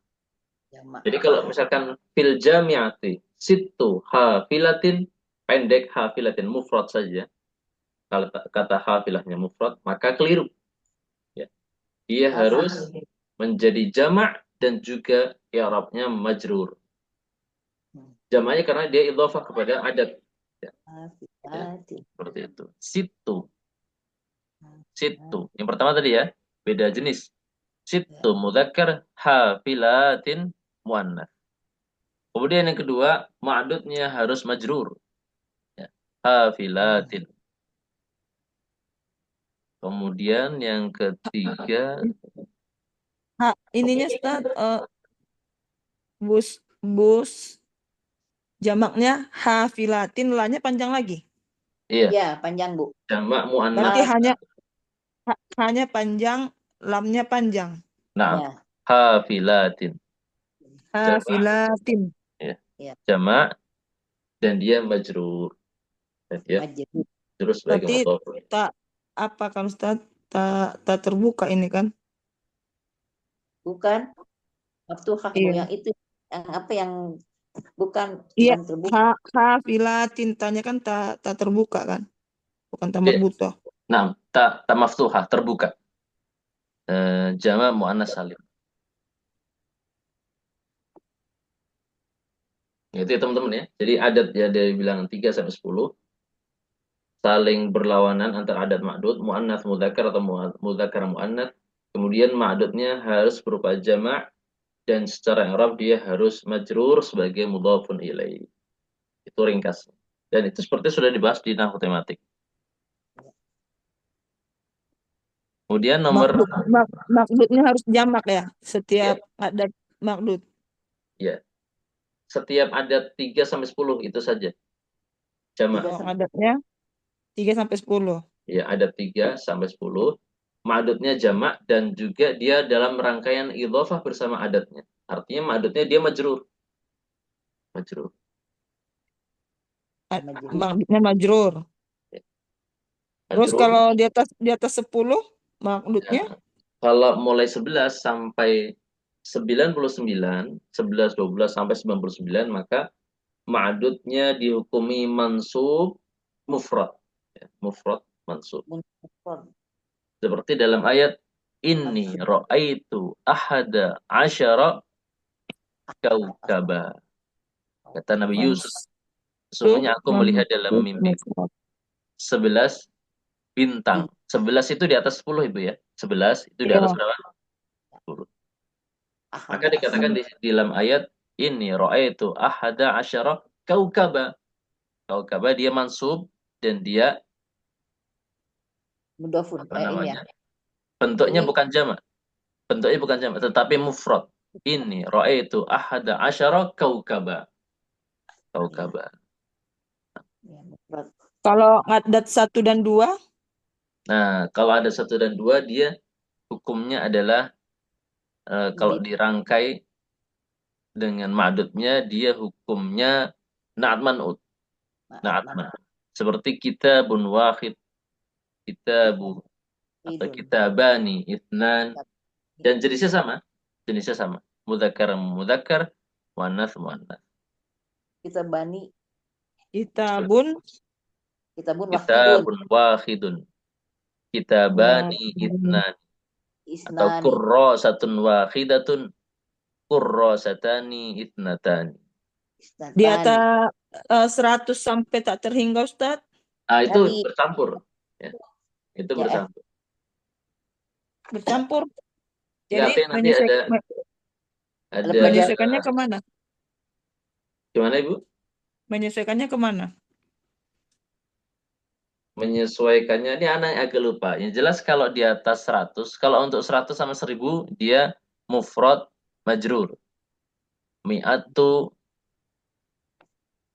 Jamak. Jadi kalau misalkan fil jami'ati situ hafilatin, pendek hafilatin mufrad saja. Kalau kata hafilahnya mufrad, maka keliru. Ya. Dia harus menjadi jama' dan juga i'rabnya majrur. Jamaknya karena dia idhofah kepada adat. Ya, Hafilatin. seperti itu. Situ. Yang pertama tadi ya, beda jenis. Situ mudzakkar hafilatin muannats. Kemudian yang kedua, ma'dudnya harus majrur. Ya. Hafilatin. Kemudian yang ketiga, Ininya Ustaz, bus jamaknya hafilatin, lanya panjang lagi. iya, Ya, panjang Bu. jamak muannats. Berarti hanya panjang, lamnya panjang. Nah, Ya. hafilatin. Hafilatin. Ya. Ya. Jamak dan dia majrur. Dan dia Majrur. terus sebagai Berarti mudhaf. tak apa kan Ustaz? Tak terbuka ini kan? Bukan maftuhah Bu, Iya. yang itu yang apa yang bukan Iya, terbuka. hafilatin tanya kan tak terbuka kan? Bukan tak Iya. marbutoh. Nah, tak maftuhah, terbuka. Jamak muannats salim. Itu ya teman-teman ya. Jadi adat ya dari bilangan 3 sampai 10 saling berlawanan antara adat ma'dud, muannats mudzakkar atau mudzakkar muannats. Kemudian ma'dudnya harus berupa jamak dan secara i'rab dia harus majrur sebagai mudhafun ilaih. Itu ringkas. Dan itu seperti sudah dibahas di nahwu tematik. Kemudian nomor Makdudnya harus jamak ya, ya, setiap ada makdud. ya. Setiap adat 3 sampai 10 itu saja. Jamak. Oh, adatnya 3 sampai 10. Ya, adat 3 sampai 10. Ma'dudnya jamak dan juga dia dalam rangkaian idhofah bersama adatnya. Artinya ma'dudnya dia majrur. Majrur. Makdudnya majrur. Ya, Terus majrur. kalau di atas 10 makdudnya Ya. Kalau mulai 11 sampai 99, 11, 12 sampai 99, maka ma'dudnya dihukumi mansub mufrad. Ya, mufrad mansub. Seperti dalam ayat inni ra'aitu ahada asyara kaukaba. Kata Nabi Yusuf, sesungguhnya aku melihat dalam mimpi 11 bintang. 11 itu di atas 10 Ibu ya. 11 itu di atas berapa? 10. Maka dikatakan di dalam ayat ini ra'aitu ahada asyara kaukaba. Kaukaba dia mansub dan dia Mudhafun. apa Ini ya. namanya? Bentuknya Ini bukan jamak. Bentuknya bukan jamak tetapi mufrad. Ini ra'aitu ahada asyara kaukaba. Kaukaba. ya, mufrad. kalau adat 1 dan 2 Nah, kalau ada 1 dan 2 dia hukumnya adalah kalau dirangkai dengan ma'dudnya dia hukumnya na'at man'ut. Na'at man'ut. Seperti kitabun wahid, kitabu atau kitabani, itsnan, dan jenisnya sama. Jenisnya sama. Mudzakkar mudzakkar, muannats muannats. Kita bani, kitabun kitabun wahidun, Kitabun wahidun. Kitabani itsnan. Atau isnani. kurrasatun wahidatun, kurrasatani itsnatani. di atas 100 sampai tak terhingga Ustaz. Ah, itu Tadi. bercampur. Ya. Itu Ya, bercampur. Bercampur. Ya, Jadi nanti ada menyesuaikannya kemana? Gimana Ibu? Menyesuaikannya kemana? Menyesuaikannya ini anak agak lupa. Yang jelas kalau di atas 100, kalau untuk 100 sama 1000 dia mufrad majrur. Mi'atu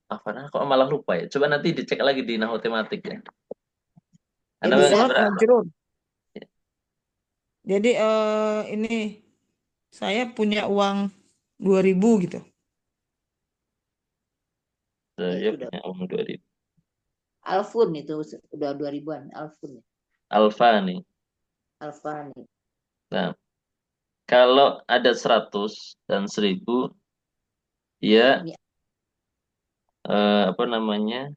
apa nah, kok malah lupa ya. Coba nanti dicek lagi di nahwu tematik ya. Anda Mufrad berapa? majrur. Jadi ini saya punya uang 2.000 gitu. Ya, Saya itu udah punya uang 2000. Alfun itu udah 2000-an Alfun. Alfa nih. Alfa nih. Nah, kalau ada 100 dan 1000, ya Ini apa namanya?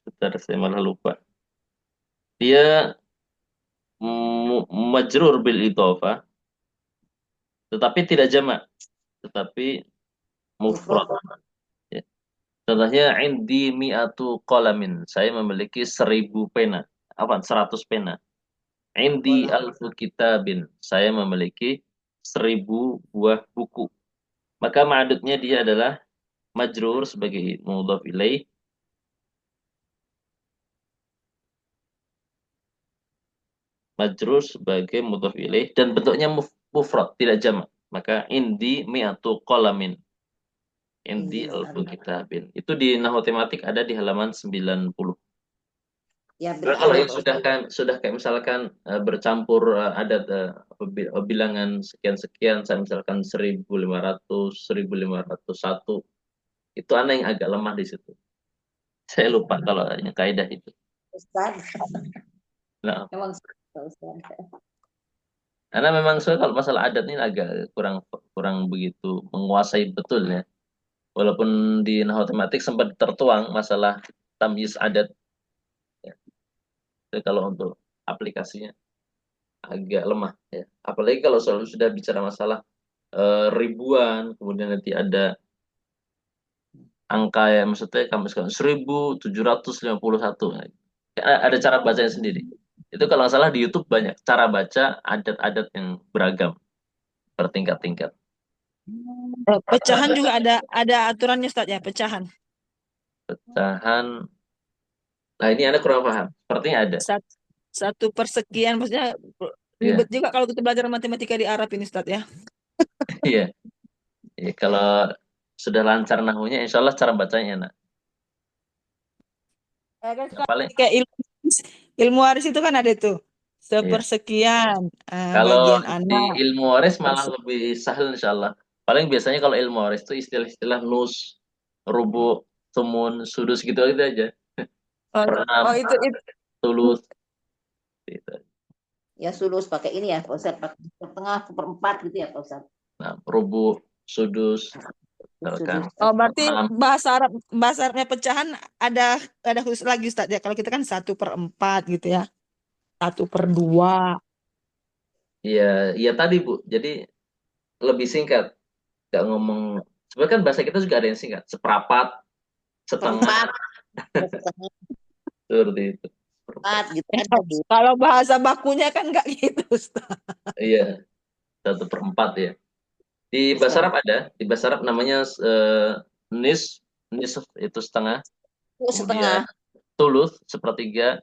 Bentar, saya malah lupa. Dia majrur bil idhofah, tetapi tidak jamak, tetapi mufrad. mufrad. Ya. Contohnya indi mi'atu qalamin. Saya memiliki 1000 pena. Apa? 100 pena. Indi Kolam. alfu kitabin. Saya memiliki 1000 buah buku. Maka ma'adudnya dia adalah majrur sebagai mudhaf ilaih, majrur sebagai mudhaf ilaih dan bentuknya mufrad, tidak jamak. Maka indi mi'atu qalamin. Indi Indi alfu kitabin. Itu di Nahwu Tematik ada di halaman 90. ya Nah, berarti kalau ada yang Pak sudah Ustadz. kan sudah kayak misalkan bercampur adat bilangan sekian-sekian, saya misalkan 1500, 1501, itu ana yang agak lemah di situ. Saya lupa kalau yang kaidah itu. Ustadz. Nah, Emang Pak Ustadz. karena memang saya kalau masalah adat ini agak kurang kurang begitu menguasai betul ya. Walaupun di Nahwu Tematik sempat tertuang masalah tamyiz adat, ya. Tapi kalau untuk aplikasinya agak lemah ya. Apalagi kalau selalu sudah bicara masalah ribuan, kemudian nanti ada angka ya, maksudnya kamu sekarang 1751. Ada cara bacanya sendiri. Itu kalau nggak salah di YouTube banyak cara baca adat-adat yang beragam bertingkat-tingkat. Pecahan juga ada aturannya Ustaz ya, pecahan. Pecahan. Nah ini Anda kurang paham. Sepertinya ada. Satu persekian, maksudnya Iya, ribet juga kalau kita belajar matematika di Arab ini Ustaz ya. iya. Iya, kalau sudah lancar nahunya, insya Allah cara bacanya enak. Ya kan Nah, paling, kayak ilmu waris itu kan ada tuh. iya. Sepersekian Kalau bagian di anak. ilmu waris malah lebih sahil insya Allah. Paling biasanya kalau ilmu waris itu istilah-istilah nus, rubu, tumun, sudus gitu gitu aja. Oh, Perenam, oh itu tulus, gitu. Ya sulus pakai ini ya Pak Ustadz. Pakai setengah seperempat gitu ya Pak Ustadz. Nah, rubu, sudus, misalkan Sudus. oh berarti perenam. bahasa Arabnya pecahan ada khusus lagi Ustaz ya. Kalau kita kan 1/4 gitu ya. 1/2. Iya, iya tadi Bu. Jadi lebih singkat. Gak ngomong. Sebenarnya kan bahasa kita juga ada yang singkat. Seperempat, setengah, Seperempat. Ada setengah seperti itu. Seperempat. empat gitu kan tadi. Kalau bahasa bakunya kan nggak gitu Ustaz. Iya, 1/4 ya. Di bahasa Arab ada. Di bahasa Arab namanya nis, nis itu setengah. Itu Kemudian setengah. tulus, sepertiga.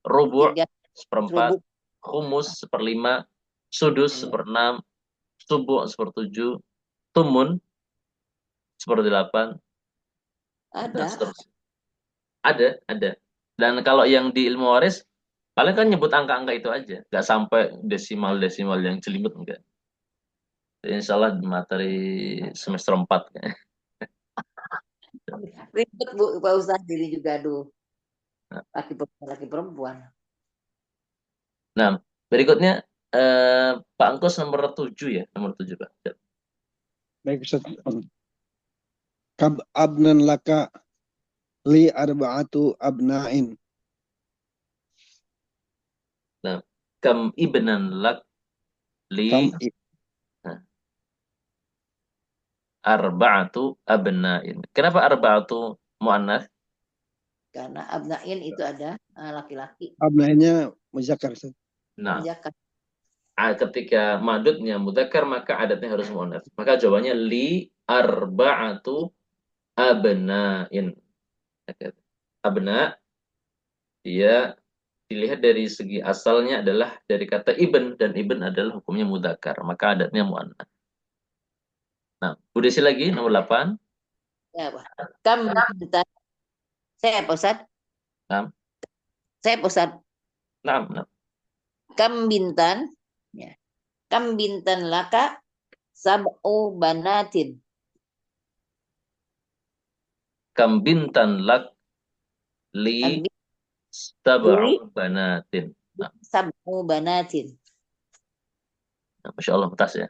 Rubu' Tiga seperempat. serubuk. Khumus, seperlima. Sudus, Hmm. seperenam. Subu', sepertujuh. Tumun, seperdelapan. Dan Ada. seterusnya. Ada. Dan kalau yang di ilmu waris, paling kan nyebut angka-angka itu aja. Nggak sampai desimal-desimal yang jelimet, enggak. Jadi insya Allah di materi semester 4. Ribet Bu Pak Ustadz diri juga aduh. Laki perempuan. Nah, berikutnya Pak Angkos nomor 7 ya, nomor 7 Pak. Baik Ustaz. Kab abnan laka li arba'atu abna'in. Nah, kam ibnan lak li Kam arba'atu abna'in. Kenapa arba'atu mu'annas? Karena abnain itu ada laki-laki. abna'innya muzakkar Ustaz. Nah, Menjakat. ketika madudnya mudzakkar maka adatnya harus mu'annas. Maka jawabannya li arba'atu abna'in. Abna dia dilihat dari segi asalnya adalah dari kata ibn dan ibn adalah hukumnya mudzakkar, maka adatnya mu'annas. Nah, Bu Desi lagi nomor 8. Ya, Pak. Kam kita. Saya Pak Ustadz. Nah, Saya Pak Ustadz. Naam, naam. Kam bintan, ya. Kam bintan laka sab'u banatin. Kam bintan lak li Kam li sab'u banatin. Nah, sab'u banatin. Masya Allah, mutas ya.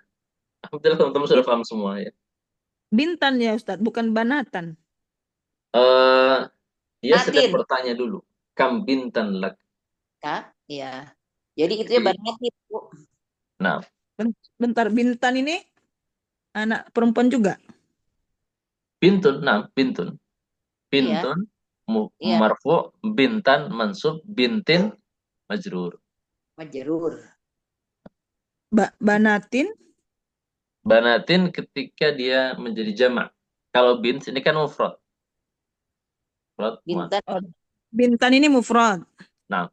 Alhamdulillah teman-teman sudah paham semua ya. Bintan ya Ustadz, bukan banatan. Eh, Dia sedang Natin, bertanya dulu. Kam bintan lak. Kak. Ya. Jadi itu ya Jadi, banatin, Bu. nah, Bentar, Bintan ini anak perempuan juga. bintun, nah, bintun. Iya, Bintun, iya, marfu, bintan, mansub, bintin, majrur. majrur. Banatin, Banatin ketika dia menjadi jamak. Kalau bint ini kan mufrad. Mufrad Bintan, oh, Bintan ini mufrad. Nah,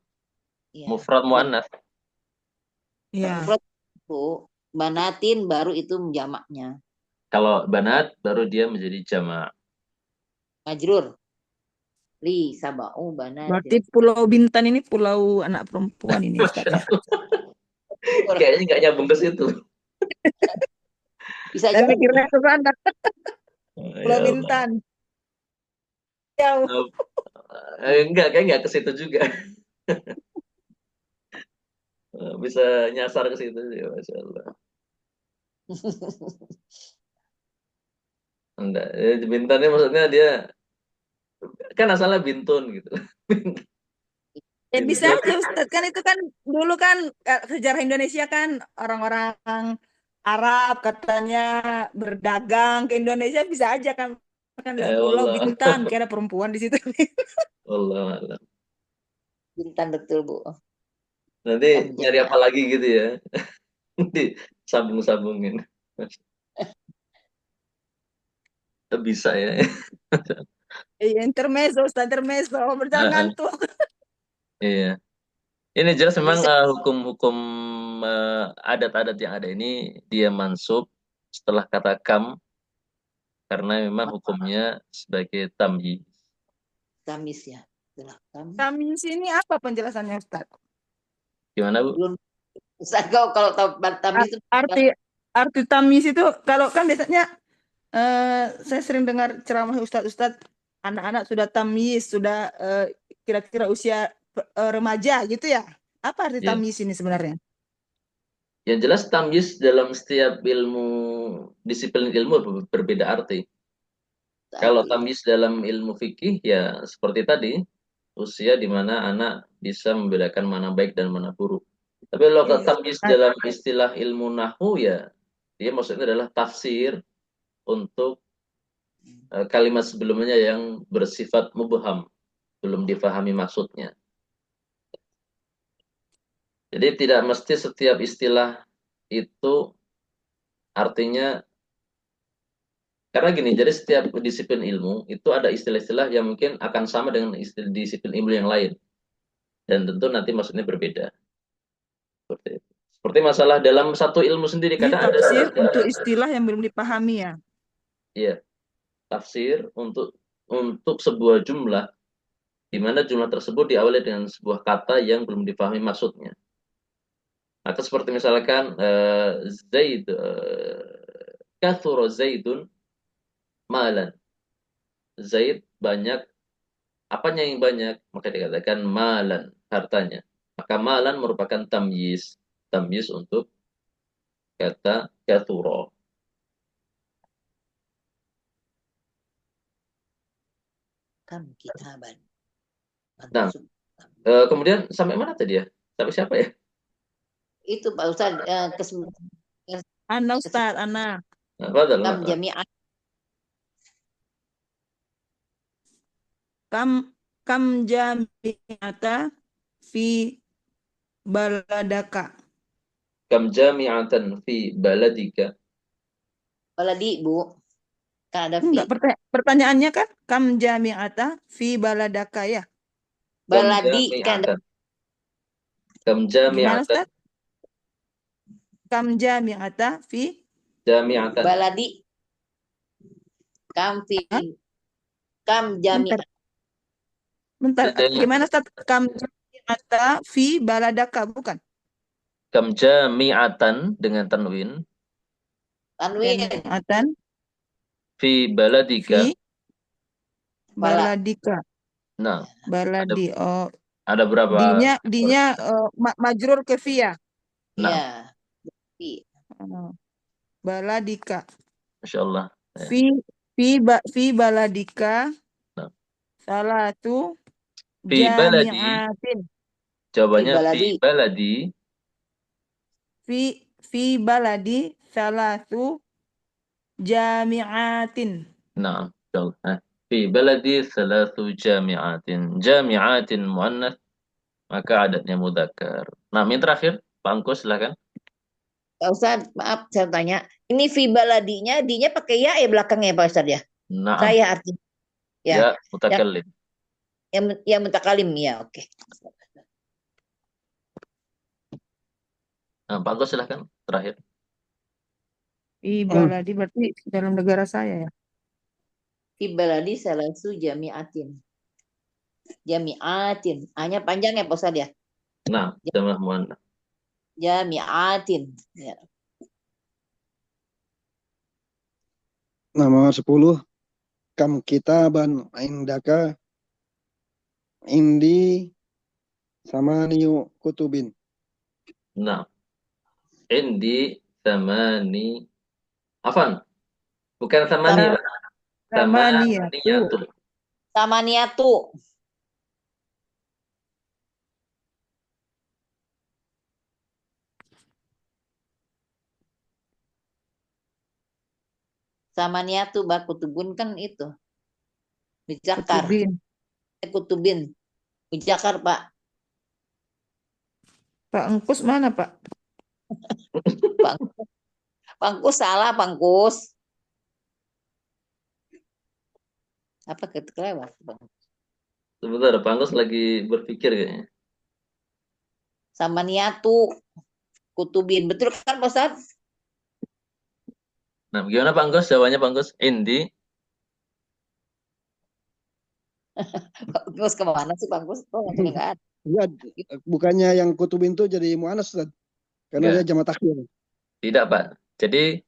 iya. mufrad muannas. Ya. Mufrad, Bu. Banatin baru itu jamaknya. Kalau banat baru dia menjadi jamak. Majrur. Li sab'u Berarti banatin. Pulau Bintan ini pulau anak perempuan ini Ustadz ya. Kayaknya nggak nyambung ke situ. Bisa Saya jadi. mikirnya ke sana, Pulau Ya Allah. Bintan. Jauh. Enggak, kayak nggak ke situ juga. Bisa nyasar ke situ sih, Masya Allah. Enggak, bintannya maksudnya dia kan asalnya bintun gitu. Ya bisa Bintun. aja Ustadz, kan itu kan dulu kan sejarah Indonesia kan orang-orang Arab katanya berdagang ke Indonesia, bisa aja kan lihat Pulau Allah, Bintan kayak ada perempuan di situ. Allah, Allah. Bintan betul, Bu. Nanti Kam nyari jami'ah. apa lagi gitu ya? Disambung-sambungin. Bisa ya. Iya, intermezzo Ustadz, intermezzo berjalan Heeh, ngantuk. iya. Ini jelas memang Bisa. hukum-hukum adat-adat yang ada ini dia mansub setelah kata kam karena memang hukumnya sebagai tamyiz. Tamis ya. Itulah kami. Tamis ini apa penjelasannya Ustadz? Gimana Bu? Belum. Ustaz, kalau tahu tamis itu Arti arti tamis itu kalau kan biasanya saya sering dengar ceramah Ustadz-Ustadz, anak-anak sudah tamis, sudah kira-kira usia remaja gitu ya. Apa arti Ya. tamis ini sebenarnya? Yang jelas tamyiz dalam setiap disiplin ilmu berbeda arti. Kalau tadi. tamyiz dalam ilmu fikih ya seperti tadi, usia di mana anak bisa membedakan mana baik dan mana buruk. Tapi kalau Iya. tamyiz dalam istilah ilmu nahwu ya dia maksudnya adalah tafsir untuk kalimat sebelumnya yang bersifat mubham, belum difahami maksudnya. Jadi tidak mesti setiap istilah itu artinya, karena gini, jadi setiap disiplin ilmu itu ada istilah-istilah yang mungkin akan sama dengan istilah disiplin ilmu yang lain. Dan tentu nanti maksudnya berbeda. Seperti itu. Seperti masalah dalam satu ilmu sendiri, Ini kadang tafsir untuk istilah yang belum dipahami ya. iya, tafsir untuk sebuah jumlah, di mana jumlah tersebut diawali dengan sebuah kata yang belum dipahami maksudnya. Maka seperti misalkan Zaid kathura Zaidun malan. Zaid banyak, apanya yang banyak? Maka dikatakan malan, hartanya. Maka malan merupakan tamyiz. Tamyiz untuk kata kathura. Kam kitaban. Nah, Mansub. kemudian sampai mana tadi ya? Sampai siapa ya? Itu Pak Ustaz Ana Ustadz, Ana. Nah, Fadal, kam Mas. jami'ah. Kam jami'ata fi baladaka. Kam jami'atan fi baladika. Baladi, Bu. Kan ada fi. Enggak, pertanyaannya kan kam jami'ata fi baladaka ya. Kam Baladi kan ada jami'atan. Kam Gimana jami'atan. Ustadz? Kam jami'ata fi Jami'atan. baladi. Kam fi. Kam bentar. jami'ah. Bentar, Jadi, gimana Ustadz? Kam Jami'ata fi baladaka, bukan? Kam jami'atan dengan tanwin. Tanwin. Jami'atan Fi baladika. fi baladika. Nah, Baladi. Oh, ada berapa? dinya majrur ke fi ya. Nah, Iya. Fi. Oh, baladika. Masya Allah. Ya. Fi baladika Nah, salatu fi baladi. jami'atin. Jawabannya fi baladi. baladi. Fi baladi salatu jami'atin. Nah, betul. Fi baladi thalathu jami'atin. Jami'atin muannas, maka adatnya mudzakkar. Nah, yang terakhir, Pak Angko silakan. Pak Ustadz, maaf saya tanya. Ini fi baladinya, dinya pakai ya belakangnya Pak Ustadz ya? Naam, Saya artinya. Ya. ya mutakallim. Yang mutakalim ya, oke. Nah, Pak Angko silakan terakhir. Fi baladi berarti dalam negara saya ya. Fi baladi salasu jami'atin. Jami'atin. Hanya panjang ya Pak Ustadz ya? Nah, jamaah muannas. Jami'atin. Ya. Nomor 10. Kam kitaban indaka indi samaniyu kutubin. Nah, indi samani. Afan, bukan samani, Pak. Samaniyatu. Samaniyatu. Samaniatu. Samaniatu bakutubun kan itu. Mujakar. Kutubin. Kutubin. Mujakar Pak. Pak Engkus mana, Pak? Pangkus salah Pangkus. Apa kelewat Bang? Sebentar, Pak Angko lagi berpikir kayaknya. Samaniatu. Kutubin. Betul kan Pak Ustadz? Nah, gimana Pak Angko? Jawabannya Pak Angko? Indi. Terus kemana sih Pangkus? Oh, nggak ada. Enggak, bukannya yang kutubin itu jadi mu'annas, Ustaz. Karena Enggak. dia jamak taksir. Tidak, Pak. Jadi,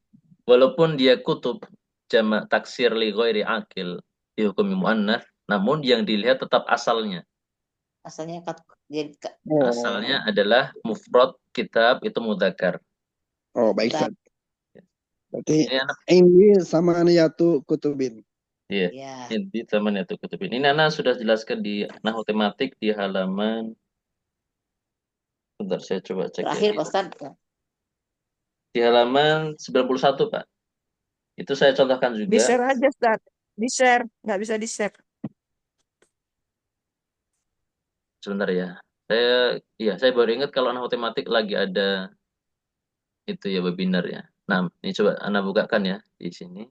walaupun dia kutub jamak taksir li ghairi akil dihukumi muannas, namun yang dilihat tetap asalnya. Asalnya jadi Asalnya adalah mufrad kitab itu mudzakkar. Oh, baik, Ustaz. Berarti Ini anak ini sama niyatu kutubin. iya. ya. Ini teman itu kutubin. Ini anak sudah jelaskan di nahwu tematik di halaman. Bentar saya coba cek Terakhir ya. Pak Ustadz. Di halaman 91, Pak. Itu saya contohkan juga. Di-share aja, Ustaz. Di-share. Nggak bisa di-share. Sebentar ya. Saya baru ingat kalau nahwu tematik lagi ada itu ya webinar ya. Nah, ini coba Anda bukakan ya di sini.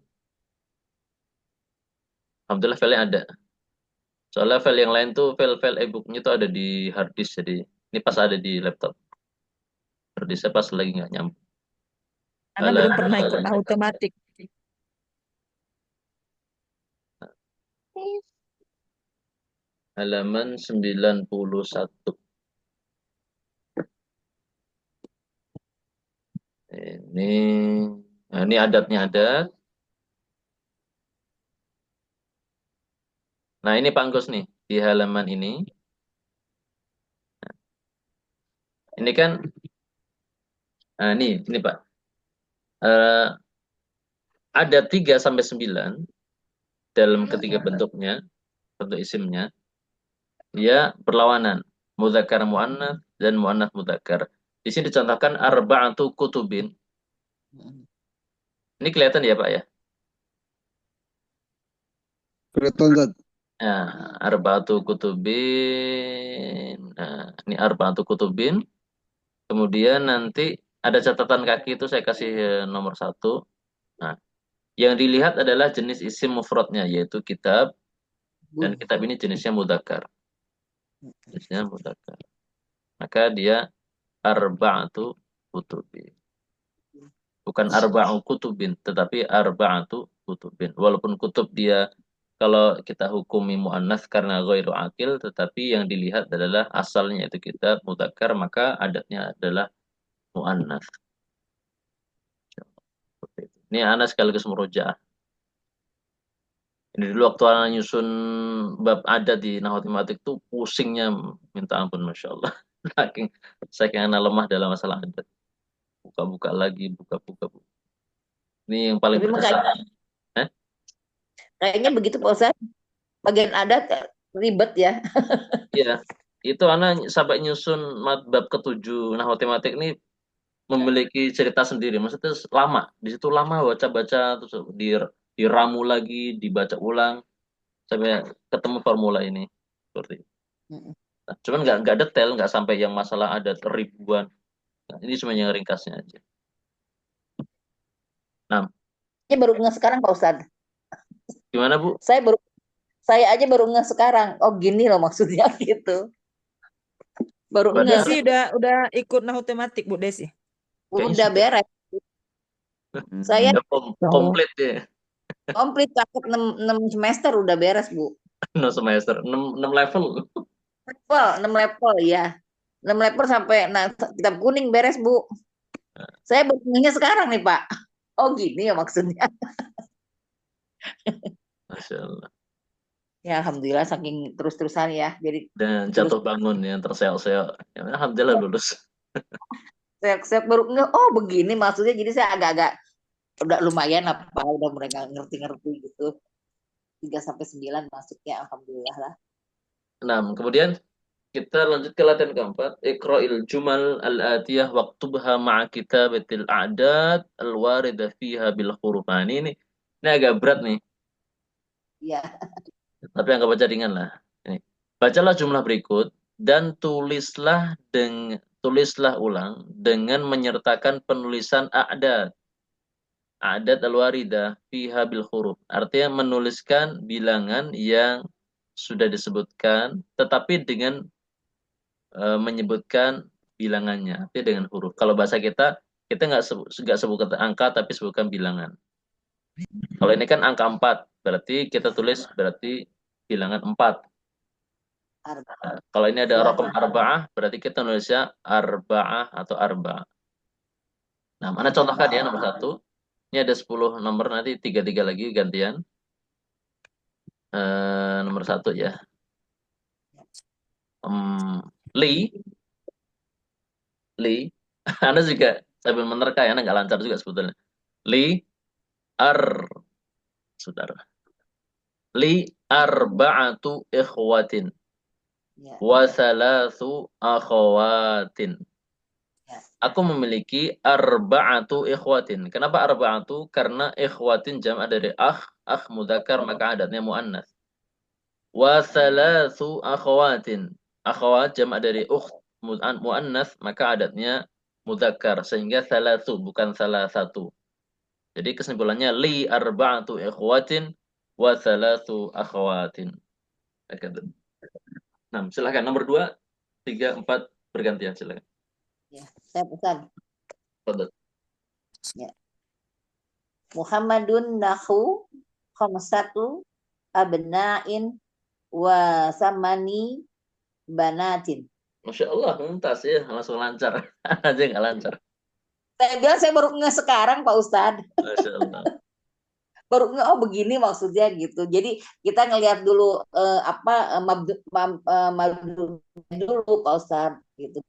Alhamdulillah file ada. Soalnya file yang lain tuh file-file e-booknya tuh ada di hard disk, jadi ini pas ada di laptop. Hard disknya pas lagi nggak nyambung. Karena belum pernah ikut nahwu tematik. Halaman 91. Ini adatnya ada. Nah, ini Pak Anggus nih di halaman ini. Ini kan ini Pak. Ada 3 sampai 9 dalam ketiga bentuknya, bentuk isimnya. Dia berlawanan, mudzakkar muannats dan muannats mudzakkar. Di sini dicontohkan arba'atu kutubin. Ini kelihatan ya, Pak ya? Kelihatan, Ustaz. Nah, arba'atu kutubin. Nah, ini arba'atu kutubin. Kemudian nanti ada catatan kaki itu saya kasih nomor 1. Nah, yang dilihat adalah jenis isim mufradnya, yaitu kitab. Dan kitab ini jenisnya mudzakkar. Jenisnya mudzakkar. Maka dia arba'atu kutubin. Bukan arba'u kutubin, tetapi arba'atu kutubin. Walaupun kutub dia kalau kita hukumi mu'annas karena ghairu akil, tetapi yang dilihat adalah asalnya itu kita mudzakkar, maka adatnya adalah mu'annas. Seperti itu. Ini ana sekaligus murojaah. Ini dulu waktu ana nyusun bab adat di Nahwu Tematik tuh pusingnya minta ampun, Masya Allah. Saking ana lemah dalam masalah adat. Buka-buka lagi, buka-buka. Ini yang paling Tapi emang berkesan. kayaknya begitu Pak Ustadz. Bagian adat ribet ya. Iya, itu ana sampai nyusun bab ketujuh Nahwu Tematik ini memiliki cerita sendiri. Maksudnya lama. Di situ lama baca-baca terus diramu lagi, dibaca ulang sampai ketemu formula ini. Seperti itu. Mm-mm. Nah, cuman nggak detail, nggak sampai yang masalah ada ribuan. Nah, ini cuma yang ringkasnya aja. Nah, Saya baru ngeh sekarang Pak Ustadz. gimana Bu? Saya aja baru ngeh sekarang. Oh gini loh maksudnya gitu. Baru Bu ngeh. Padahal Desi udah ikut Nahwu Tematik Bu Desi. kayaknya Udah sudah, beres. Saya udah Oh. komplit ya. komplit paket 6 semester udah beres Bu. 6 semester, 6 level. Level, 6 level ya. 6 level sampai kitab kuning beres Bu. Saya baru ngehnya sekarang nih Pak. Oh gini ya maksudnya. Masya Allah. Ya Alhamdulillah saking terus-terusan ya. Jadi Dan terus jatuh bangun yang terseok-seok. Ya, alhamdulillah lulus. saya baru ngeh, oh begini maksudnya. Jadi saya agak-agak udah lumayan apa, udah mereka ngerti-ngerti gitu. 3 sampai 9 masuknya Alhamdulillah lah. Nah, kemudian kita lanjut ke latihan keempat. Iqra'il jumal al-atiyah waktubha ma'a kitabatil a'dad al-warida fiha bil huruf. Nah, ini agak berat nih, Iya. tapi anggap aja ringan lah. Ini. Bacalah jumlah berikut dan tulislah ulang dengan menyertakan penulisan a'dad. A'dad al-waridah fiha bil huruf. Artinya menuliskan bilangan yang sudah disebutkan tetapi dengan menyebutkan bilangannya, artinya dengan huruf. Kalau bahasa kita nggak sebut kata angka, tapi sebutkan bilangan. Kalau ini kan angka 4, berarti kita tulis berarti bilangan 4. Nah, kalau ini ada raqam arba'ah, berarti kita nulisnya arba'ah atau arba'ah. Nah, mana contohkan ya nomor 1. Ini ada 10 nomor, nanti 3 lagi gantian. Nomor 1 ya. Li. Anda juga sambil menerka ya, Anda nggak lancar juga sebetulnya. Li saudara. Li arba'atu ikhwatin Ya. wa thalathu akhawatin. Ya. Aku memiliki arba'atu ikhwatin. Kenapa arba'atu? Karena ikhwatin jam' dari akh mudzakkar, maka adatnya muannas. Wa thalathu akhawatin. Akhawat jam' dari ukht muannas, maka adatnya mudzakkar, sehingga thalathu bukan salah satu. Jadi kesimpulannya li arba'atu ikhwatin wa thalathu akhawatin. Nah, silakan nomor 2, 3, 4 bergantian silakan. Ya. Saya pesan. Fadhil. Ya. Muhammadun nahu khamsatu abna'in wa samani banatin. Masya Allah, mumtaz ya, langsung lancar. Aja nggak lancar. Saya bilang saya baru ngeh sekarang Pak Ustadz. Masya Allah. Baru ngeh, oh begini maksudnya gitu. Jadi kita ngelihat dulu mabdu dulu Pak Ustadz gitu.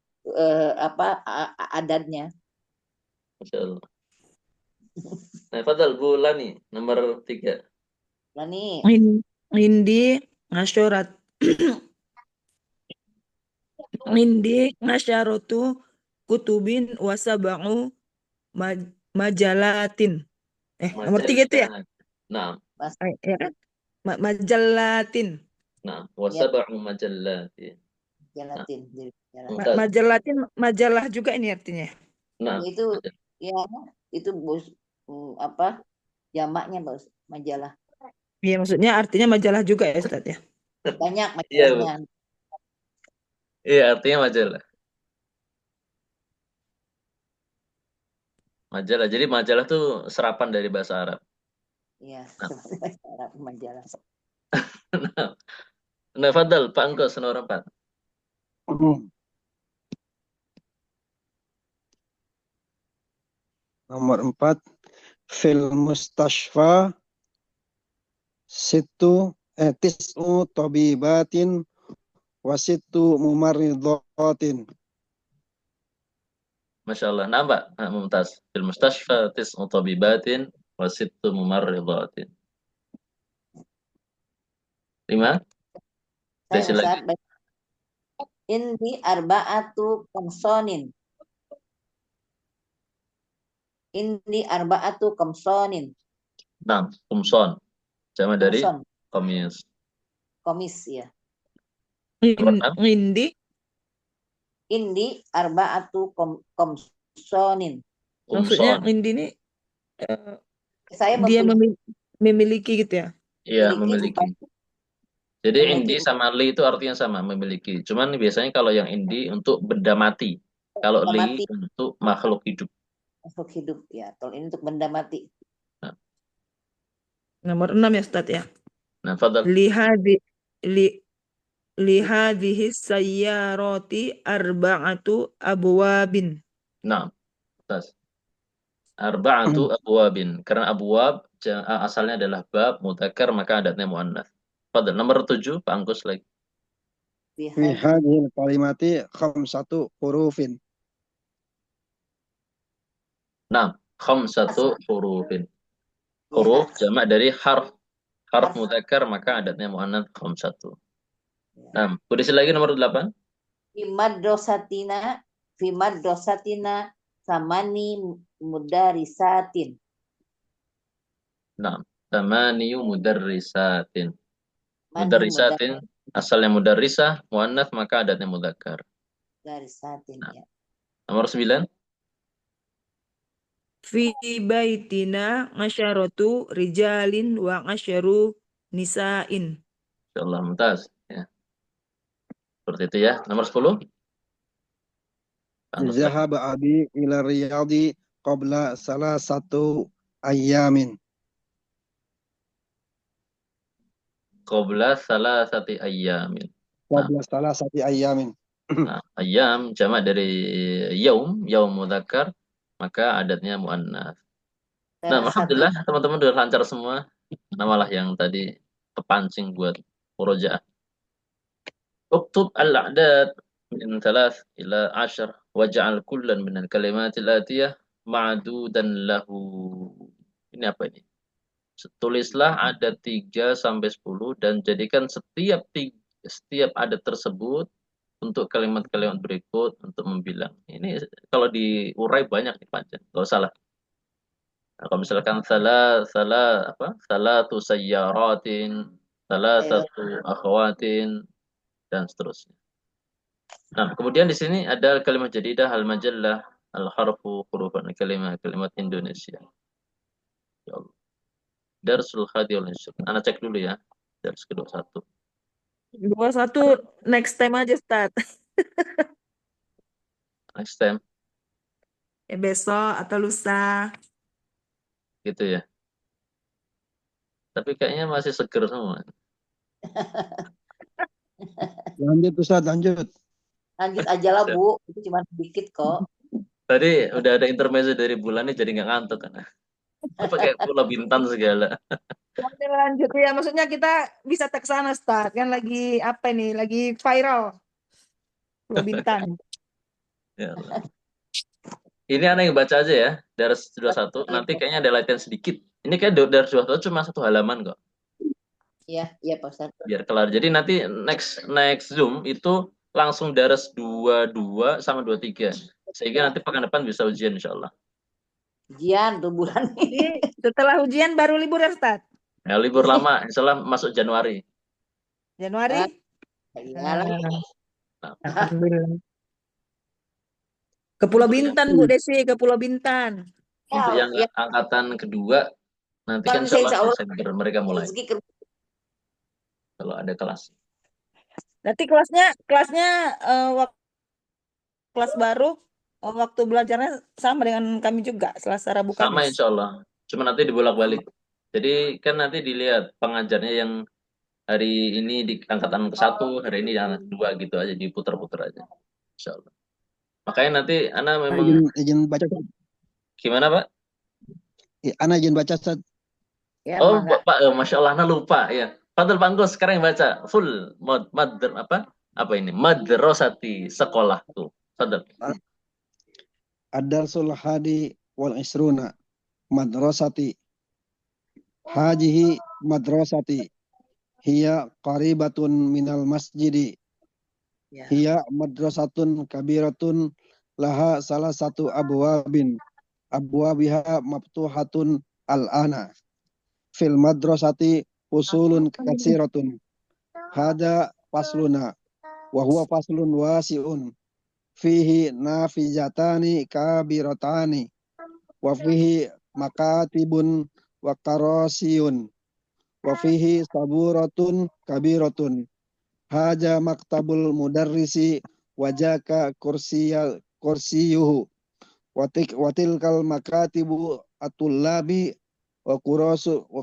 Adatnya. Masya Allah. Nah, Fadhil, Bu Lani, nomor 3. Nah nih, Indi ngasyorat. Indi ngasyaratu kutubin wasaba'u majalatin. Nomor 3 itu ya? Nah, Ya kan? Majalatin. nah, wasaba'u majallatin. Nah, jalatin. Jadi, mumtaz. Majalatin, majalah juga ini artinya. Nah, itu ya itu bos jamaknya bos majalah. Iya, maksudnya artinya majalah juga ya Ustaz ya. Banyak iya, Bu. majalahnya. Iya, artinya majalah. Majalah. Jadi majalah tuh serapan dari bahasa Arab. Iya, Nah, majalah. Nah, Fadal, Pak Engkos nomor 4. Nomor 4, fil mustashfa tis'u tabibatin wasitu mumarridhatin. Masya Allah. Nambah, Mumtaz. Fil mustashfa tis'u tabibatin wa sittu mumarridhatin. 5. Saya Desi lagi. Ustaz, indi arba'atu kamsonin. Indi arba'atu kamsonin. 6. Kumson. Sama dari Kamson, komis. komis ya. Nomor 6. Ngindi. Indi arba'atu kamsonin. Maksudnya Kumson. ngindi ini Saya dia memiliki memiliki gitu ya. Iya, memiliki. Jadi indi memiliki sama li itu artinya sama, memiliki. Cuman biasanya kalau yang indi untuk benda mati. Kalau benda li mati, untuk makhluk hidup. makhluk hidup ya. Kalau ini untuk benda mati. Nomor 6 ya Ustaz ya. Nah, Fadal. Lihadhihi sayyarati arba'atu abwabin. Nah, Ustaz. Arba'atu abwabin. Karena abwab asalnya adalah bab, mudzakkar, maka adatnya muannats. Fadal. Nomor 7, Pak Angkus lagi. Fi hadhil kalimati khamsatu hurufin. Nah, khamsatu hurufin. Huruf jamak dari harf. Harf mudzakkar maka adatnya muannats khamsatu. Nah, kondisi lagi nomor 8. Fi madrasatina samani mudarisatin. Nah, tamaniyu mudarrisatin. Mudarrisatin asalnya mudarrisah, muannats maka adatnya mudzakkar. Mudarisatin ya. Nomor 9. Fi baitina ngasyaratu rijalin wa ngasyaru nisa'in. Insyaallah mumtaz ya. Seperti itu ya. Nomor 10. Zahaba abi ila riyadi qabla salasatu ayyamin. Qabla salasati ayyamin. Qabla salasati ayyamin. Nah, ayyam jamak dari yaum mudzakkar, maka adatnya muannats. Nah, alhamdulillah teman-teman sudah lancar semua. Namalah yang tadi kepancing buat murojaah. Uktub al-a'dad min 3 ila 10 waj'al kullan min al-kalimatil atiyah ma'dudan lahu. Ini apa ini? Tulislah ada 3 sampai 10 dan jadikan setiap adat tersebut untuk kalimat-kalimat berikut untuk membilang. Ini kalau diurai banyak nih panjang. Enggak usah lah. Nah, kalau misalkan salatu sayyaratin, salatatu akhwatin dan seterusnya. Nah, kemudian di sini ada kalimat jadidah al-majallah al-harfu hurufan kalimat Indonesia. Ya Allah. Darsul Hadi wal Insyur. Anak cek dulu ya. Dars ke-21. 21 next time aja Ustaz. Next time Ya besok atau lusa. gitu ya. Tapi kayaknya masih seger semua. Lanjut Ustaz, lanjut. Lanjut aja lah Bu, itu cuma sedikit kok. Tadi udah ada intermezzo dari bulan ini jadi nggak ngantuk kan. Apa kayak Pulau Bintan segala. Oke, lanjut ya, maksudnya kita bisa ke sana Ustaz. Kan lagi apa ini? Lagi viral. Pulau Bintan. Ya Allah. Ini anak yang baca aja ya. Dars 21. Nanti kayaknya ada latihan sedikit. Ini kayak Dars 21 cuma 1 halaman kok. Iya, iya Pak Ustaz. Biar kelar. Jadi nanti next Zoom itu langsung Dars 22 sama 23. Sehingga nanti pekan depan bisa ujian insyaallah. Ujian 2 bulan ini. Setelah ujian baru libur ya Ustaz? Ya, libur lama, insyaallah masuk Januari. Januari? Iyalah. Alhamdulillah. Ke Pulau Bintan Bu Desi, ke Pulau Bintan. Untuk yang angkatan kedua nanti kan insyaallah Desember mereka mulai. Kalau ada kelas. Nanti kelasnya kelas baru waktu belajarnya sama dengan kami juga, Selasa, Rabu, Kamis. Sama insyaallah. Cuma nanti dibolak-balik. Jadi kan nanti dilihat pengajarnya yang Hari ini di angkatan ke-1, hari ini di angkatan ke-2 gitu aja, diputar-putar aja. Insyaallah. Makanya nanti Ana memang Izin baca, Ustaz. gimana Pak? Ana izin baca, Ustaz. Ya, Oh, mangga. Pak, Masya Allah, Ana lupa ya. Fadil Bangkus sekarang yang baca full apa ini? Madrasati sekolahku. Fadil. Ad-darsul hadi wal isruna madrasati hajihi madrasati hiya qaribatun minal masjidi Ya. hiya madrasatun kabiratun laha salah satu abwabiha maftuhatun al-ana fil madrasati usulun katsiratun hada fasluna wa huwa faslun wasi'un fihi nafijatani kabiratani wa fihi makatibun wa karasiyun wa fihi saburatun kabiratun haja maktabul mudarrisi wajaka kursiyuhu watilkal makatibu atullabi wa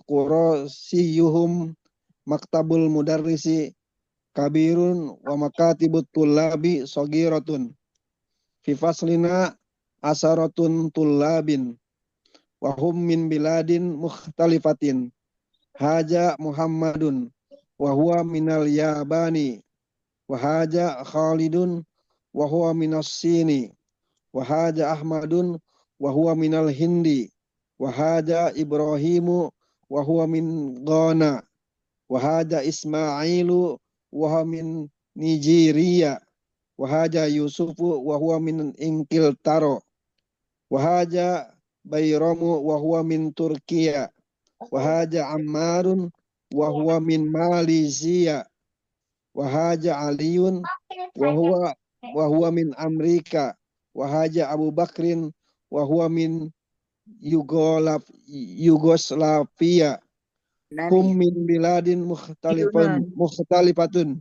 kurasiyuhum maktabul mudarrisi kabirun wa makatibut tullabi sagiratun fi faslina asaratun tullabin wa hum min biladin mukhtalifatin haja Muhammadun wa huwa minal Yabani wa haja Khalidun wa huwa minas Sini wa haja Ahmadun wa huwa minal Hindi wa haja Ibrahimu wa huwa min Ghana wa haja Ismailu wa huwa min Nigeria wa haja Yusufu wa huwa min Inkiltaro wa haja Bayramu wa huwa min Turkiya wa haja Ammarun wa huwa min Malaysia wa haja Aliyun wa huwa min Amerika wa haja Abu Bakrin wa huwa min Yugoslavia hum min biladin mukhtalifatun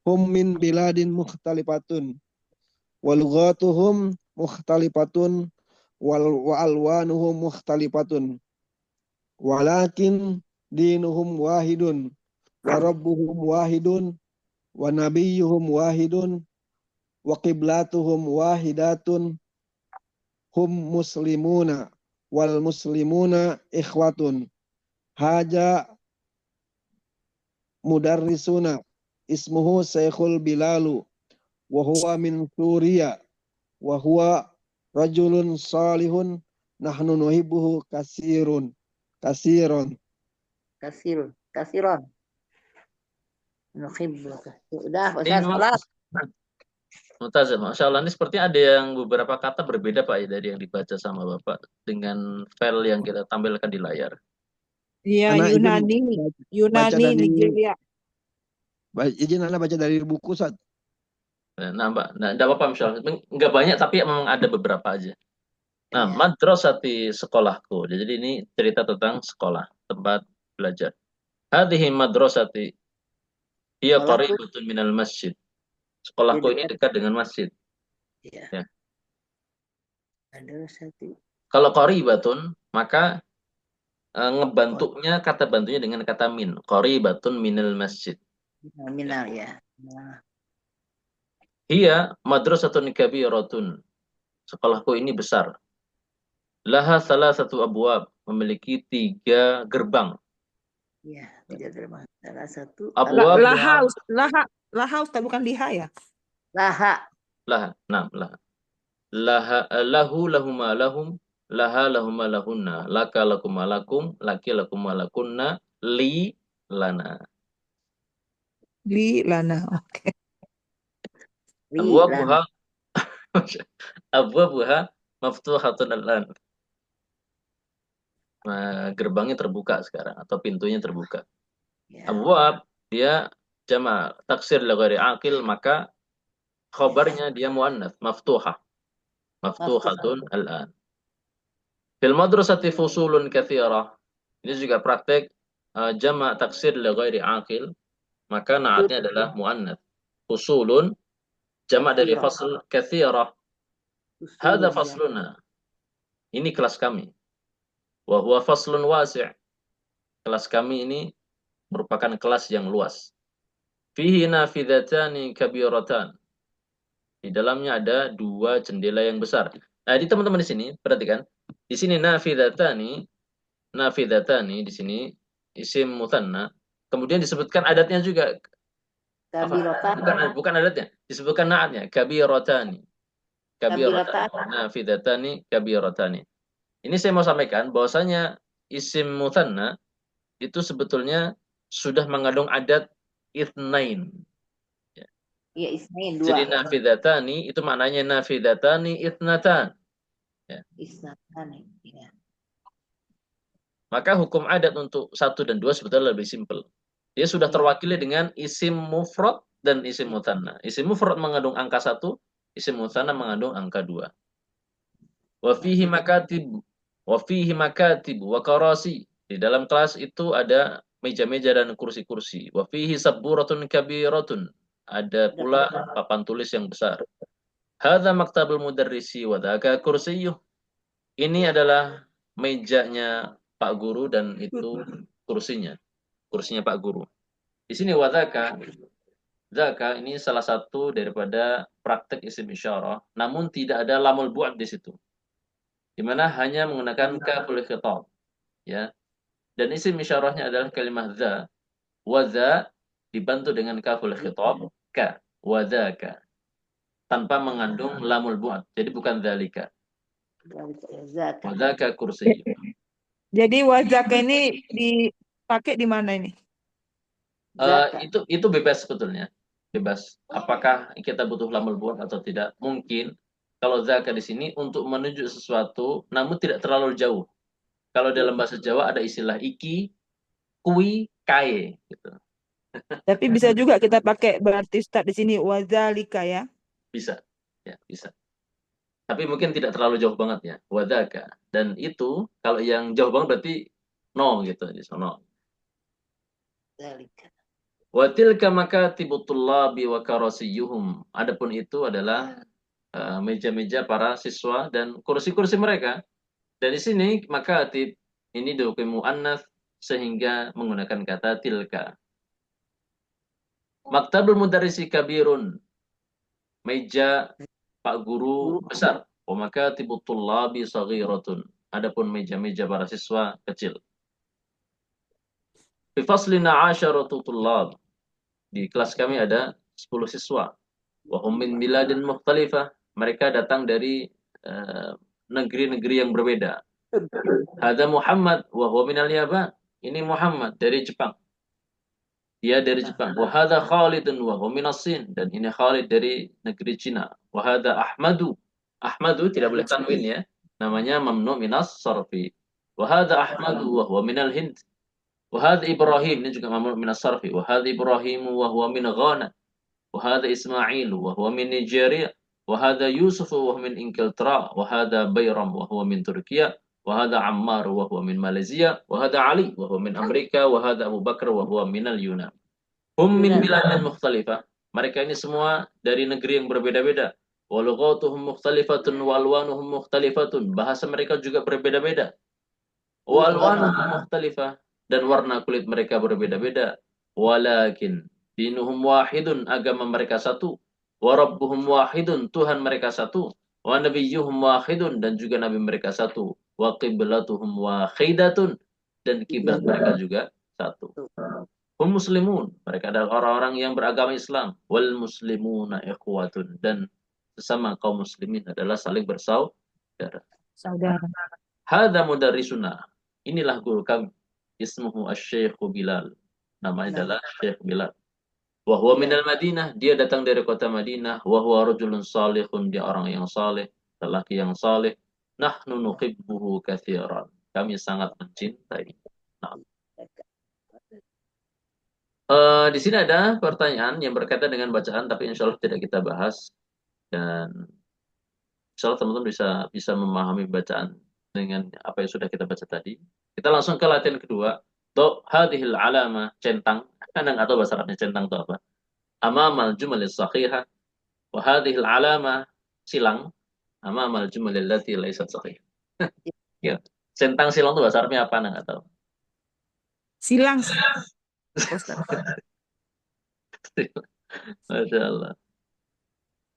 hum min biladin mukhtalifatun wa lughatuhum mukhtalifatun wa alwanuhum mukhtalifatun walakin dinuhum wahidun wa rabbuhum wahidun wa nabiyyuhum wahidun wa qiblatuhum wahidatun hum muslimuna wal muslimuna ikhwatun haja mudarrisuna ismuhu Syekhul Bilalu wa huwa min Suriya wa huwa rajulun salihun nahnu nuhibbuhu kasiron Kasiron. Nuhibbuka. Udah, Ini Ustaz, memang kelas. Mutazah, Masya Allah, ini sepertinya ada yang beberapa kata berbeda Pak ya dari yang dibaca sama Bapak dengan file yang kita tampilkan di layar. Iya, Anak izin Yunani, baca Yunani, dari Nigeria. izin anak baca dari buku, Ustaz. Nah, Mbak, enggak apa-apa Masya Allah. Enggak banyak tapi memang ada beberapa aja. Nah, Iya. madrasati sekolahku. Jadi ini cerita tentang sekolah, tempat belajar. Hadhihi madrasati hiya Sekolahku qaribatun minal masjid. di Sekolahku ini dekat. dekat dengan masjid. Iya. Ya. Ada satu Kalau qaribatun, maka ngebantunya kata bantunya dengan kata min. Qaribatun minal masjid. nominal ya. Nah, Hiya madrasatun kabiratun. Sekolahku ini besar. Laha salah satu abwab, memiliki 3 gerbang. iya, tidak termasuk. Salah satu Abwab Laha, Laha Ustaz, bukan liha ya? laha. laha. Nah, laha. Laha lahu lahuma lahum, laha lahuma lahunna, laka lakuma lakum, laki lakuma lakunna, li lana. Li lana. Oke. Abwabuha abwabuha maftuhatun al-an. Nah, gerbangnya terbuka sekarang atau pintunya terbuka. Ya. Abwab dia jama' taksir li ghairi aqil, maka khabarnya dia muannats maftuhah. Maftuhatun al-an. Fil madrasati fusulun katsirah. Ini juga praktek jama' taksir li ghairi aqil, maka naatnya adalah muannats. Fusulun jama' dari fasl katsirah. Hadza fasluna. Ini kelas kami. Wa huwa faslun wasi'. Kelas kami ini merupakan kelas yang luas. Fihi nafidatani kabiratan. Di dalamnya ada 2 jendela yang besar. Nah, di teman-teman di sini, perhatikan. Di sini nafidatani di sini isim mutanna. Kemudian disebutkan adatnya juga. Kabirotan, Bukan adatnya, disebutkan naatnya, kabirotani. kabirotan, Nafidatani, kabirotani. Ini saya mau sampaikan bahwasanya isim mutanna itu sebetulnya sudah mengandung adat itsnain. ya isnain Jadi 2, nafidatani itu maknanya nafidatani itsnatan. Ya. isnatan, ya. Maka hukum adat untuk 1 dan 2 sebetulnya lebih simpel. Dia sudah Ya. terwakili dengan isim mufrad dan isim mutanna. Isim mufrad mengandung angka 1, isim mutanna mengandung angka 2. Wa fihi makatib wa karasi. Di dalam kelas itu ada meja-meja dan kursi-kursi. Wa fihi sabburatun kabiratun. Ada pula papan tulis yang besar. Hadza maktabul mudarrisi wa dzaka kursiyuh. Ini adalah mejanya Pak Guru dan itu kursinya. Kursinya Pak Guru. Di sini wadaka, zaka ini salah satu daripada praktek isim isyarah, namun tidak ada lamul bu'd di situ. Di mana hanya menggunakan kaful khitab, ya. Dan isim isyarahnya adalah kalimat za, wa za dibantu dengan kaful khitab ka, wa dzaka, tanpa mengandung lamul bu'd. Jadi bukan dzalika. Zaka. Wa dzaka kursi. Jadi wazaka ini dipakai di mana ini? Zaka. Itu bebas sebetulnya. Bebas. Apakah kita butuh lamul bu'd atau tidak? Mungkin kalau zaka di sini untuk menunjuk sesuatu namun tidak terlalu jauh. Kalau dalam bahasa Jawa ada istilah iki, kui, kae gitu. Tapi bisa juga kita pakai berarti Ustaz di sini wazalika ya. Bisa. Ya, bisa. Tapi mungkin tidak terlalu jauh banget ya. Wadaka. Dan itu kalau yang jauh banget berarti no gitu di sono. Zalika. Wa tilka makatibut tullabi wa karasiyuhum. Adapun itu adalah meja-meja para siswa dan kursi-kursi mereka. Dan di sini makatib ini dihukum muannats sehingga menggunakan kata tilka. Maktabul mudarrisi kabirun. Meja Pak Guru besar. Wa makatibut tullabi saghiratun. Adapun meja-meja para siswa kecil. Fi faslina 'asharatu tullab. Di kelas kami ada 10 siswa. Wa hum min biladin mukhtalifah. Mereka datang dari negeri-negeri yang berbeda. Hadza Muhammad wa huwa minal Yaban. Ini Muhammad dari Jepang. Dia dari Jepang. Wa hadza Khalidun wa huwa minas Sin. Dan ini Khalid dari negeri Cina. Wa hadza Ahmadu. Ahmadu tidak boleh tanwin ya. Namanya mamnu minas sarfi. Wa hadza Ahmadu wa huwa minal Hind. Wa hadza Ibrahim. Ini juga mamnu minas sarfi. Wa hadza Ibrahim wa huwa min Ghana. Wa hadza Ismail wa huwa min Nigeria. Wa hadza Yusuf wa huwa min Ingilterra. Wa hadza Bayram wa huwa min Turkiya. وهذا عمار وهو من ماليزيا وهذا علي وهو من أمريكا وهذا أبو بكر وهو من اليونان hum min biladin mukhtalifah. Mereka ini semua dari negeri yang berbeda-beda. Wa lughatuhum mukhtalifatun wa alwanuhum mukhtalifatun. Bahasa mereka juga berbeda-beda. Wa alwanuhum mukhtalifah. Dan warna kulit mereka berbeda-beda. Walakin dinuhum wahidun. Agama mereka satu. Wa rabbuhum wahidun. Tuhan mereka satu. Wa nabiyyuhum wahidun. Dan juga nabi mereka satu. Wa qiblatuhum wahidatun. Dan kiblat mereka juga satu. Hum muslimun, mereka adalah orang-orang yang beragama Islam. Wal muslimuna ikhwatun, dan sesama kaum muslimin adalah saling bersaudara. Saudara. Hadza mudarrisuna. Inilah guru kami. Ismuhu Asy-Syaikh Bilal. Namanya adalah Syekh Bilal. Wa huwa minal Madinah, dia datang dari kota Madinah. Wa huwa rajulun salihun, dia orang yang saleh, lelaki yang saleh. Nahnu nuhibbuhu katsiran. Kami sangat mencintai. Nah. Di sini ada pertanyaan yang berkaitan dengan bacaan, tapi insya Allah tidak kita bahas. Dan insya Allah teman-teman bisa memahami bacaan dengan apa yang sudah kita baca tadi. Kita langsung ke latihan kedua. Do hadhil alama, centang. Kadang atau bahasa Arabnya centang itu apa? Amamal jumalis sahihah. Wa hadhil alama, silang. Amamal jumalil lati laisat sahih. Ya. Centang silang itu bahasa Arabnya apa? Nggak tahu. Silang. Pak Ustadz. Masya Allah.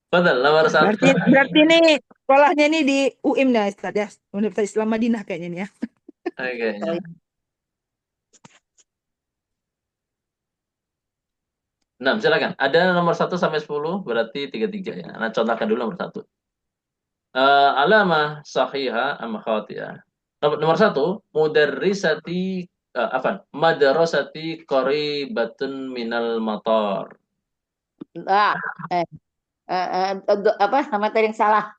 Fadal, nomor satu. Berarti ini sekolahnya ini di UIM dah Ustadz ya, Universitas Islam Madinah kayaknya nih ya. Oke, ya. Nah, silakan. Ada nomor 1 sampai 10, berarti 33 ya. Nah, contohkan dulu nomor 1. Alamah sahiha am khati'ah. Nomor 1, mudarrisati madrasati qaribatun minal matar. Ah, apa nama tadi yang salah?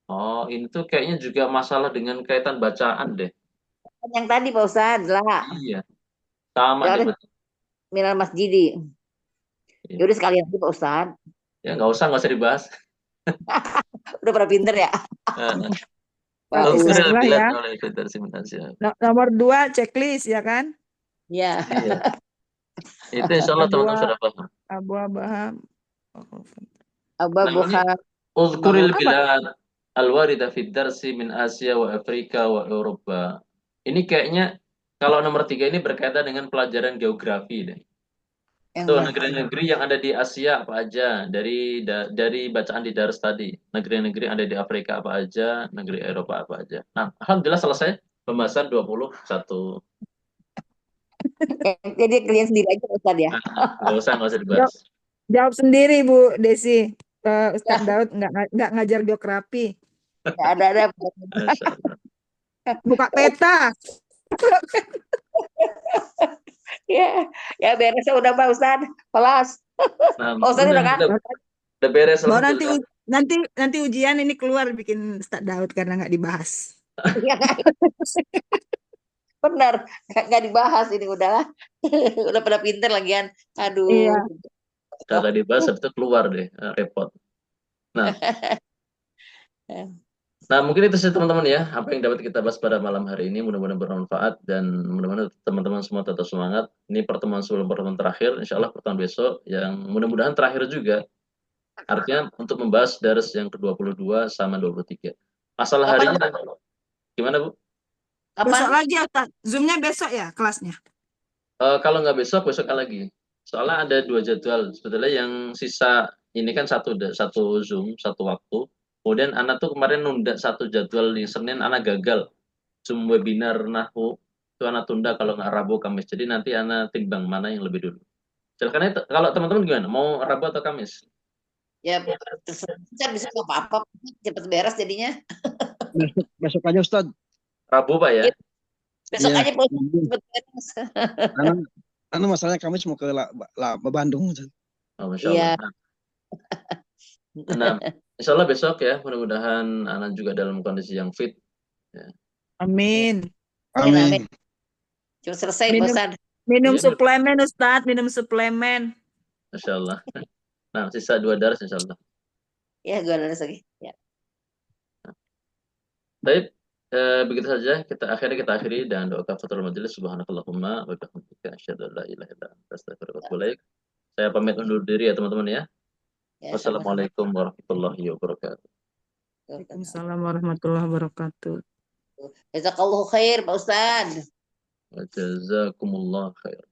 Oh, ini tuh kayaknya juga masalah dengan kaitan bacaan deh. Yang tadi Pak Ustadz lah. Iya, sama deh. Yang Minal Masjidi. Iya. Yaudah sekalian aja Pak Ustadz. Ya, nggak usah dibahas. Udah pada pinter ya. Bagus Uzkuril lah bilad ya. oleh Federasi Malaysia. Nomor 2 checklist ya kan? Iya. Iya. Itu insya Allah teman-teman sudah paham. Abu Baham. Abah Nah, ini Bukhari. Uzkuril Apa? bilad al-warida fid darsi min Asia wa Afrika wa Eropa. Ini kayaknya kalau nomor 3 ini berkaitan dengan pelajaran geografi deh. Tuh, negeri-negeri yang ada di Asia apa aja dari bacaan di Dars tadi. Negeri-negeri yang ada di Afrika apa aja, negeri Eropa apa aja. Nah, alhamdulillah selesai pembahasan 21. Jadi kalian sendiri aja Pak Ustadz ya. Nggak usah dibahas. Jawab sendiri Bu Desi. Ustadz Daud nggak ngajar geografi. Nggak ada. Masya Allah. Buka peta. Ya beres udah Pak Ustadz. Kelas. Nah, Pak Ustadz udah kan? udah beres. Bahwa Alhamdulillah. nanti ujian ini keluar bikin Ustadz Daud karena nggak dibahas. Benar, nggak dibahas ini udahlah. Udah pada pinter lagian. Aduh. Iya. Udah nggak dibahas, habis itu keluar deh, repot. Nah, mungkin itu sih teman-teman ya, apa yang dapat kita bahas pada malam hari ini. Mudah-mudahan bermanfaat dan mudah-mudahan teman-teman semua tetap semangat. Ini pertemuan sebelum pertemuan terakhir, insya Allah pertemuan besok yang mudah-mudahan terakhir juga. Artinya untuk membahas dars yang ke-22 sama 23. Masalah harinya gimana Bu? Besok lagi Ustadz. Zoom-nya besok ya kelasnya? Kalau nggak besok lagi. Soalnya ada 2 jadwal. Sebetulnya yang sisa ini kan satu Zoom, satu waktu. Kemudian anak tuh kemarin nunda 1 jadwal di Senin, anak gagal. Zoom webinar Nahwu. Itu anak tunda kalau nggak Rabu, Kamis. Jadi nanti anak timbang mana yang lebih dulu. Silakan itu. Kalau teman-teman gimana? Mau Rabu atau Kamis? Ya, terserah bisa nggak apa-apa. Cepat beres jadinya. Besok aja Ustadz. Rabu Pak ya? Besok Iya. aja Pak Ustadz, cepet beres. Karena masalahnya kami mau ke Bandung. Oh, Masya Allah. Nah, insya Allah besok ya. Mudah-mudahan anak juga dalam kondisi yang fit. Ya. Amin. Amin. Cuma selesai Pak Ustadz. Minum Iya. suplemen Ustadz, minum suplemen. Masya Allah. Nah, sisa 2 dars insya Allah. Ya, gue ada lagi. Ya. Baik, begitu saja kita akhiri dan doa kafaratul majelis. Subhanakallahumma wa bihamdika asyhadu an la ilaha illa anta astaghfiruka wa atubu ilaik. Saya pamit undur diri ya teman-teman ya. Wassalamualaikum warahmatullahi wabarakatuh. Waalaikumsalam warahmatullahi wabarakatuh. Jazakallahu khair Pak Ustadz. Wa jazakumullah khair.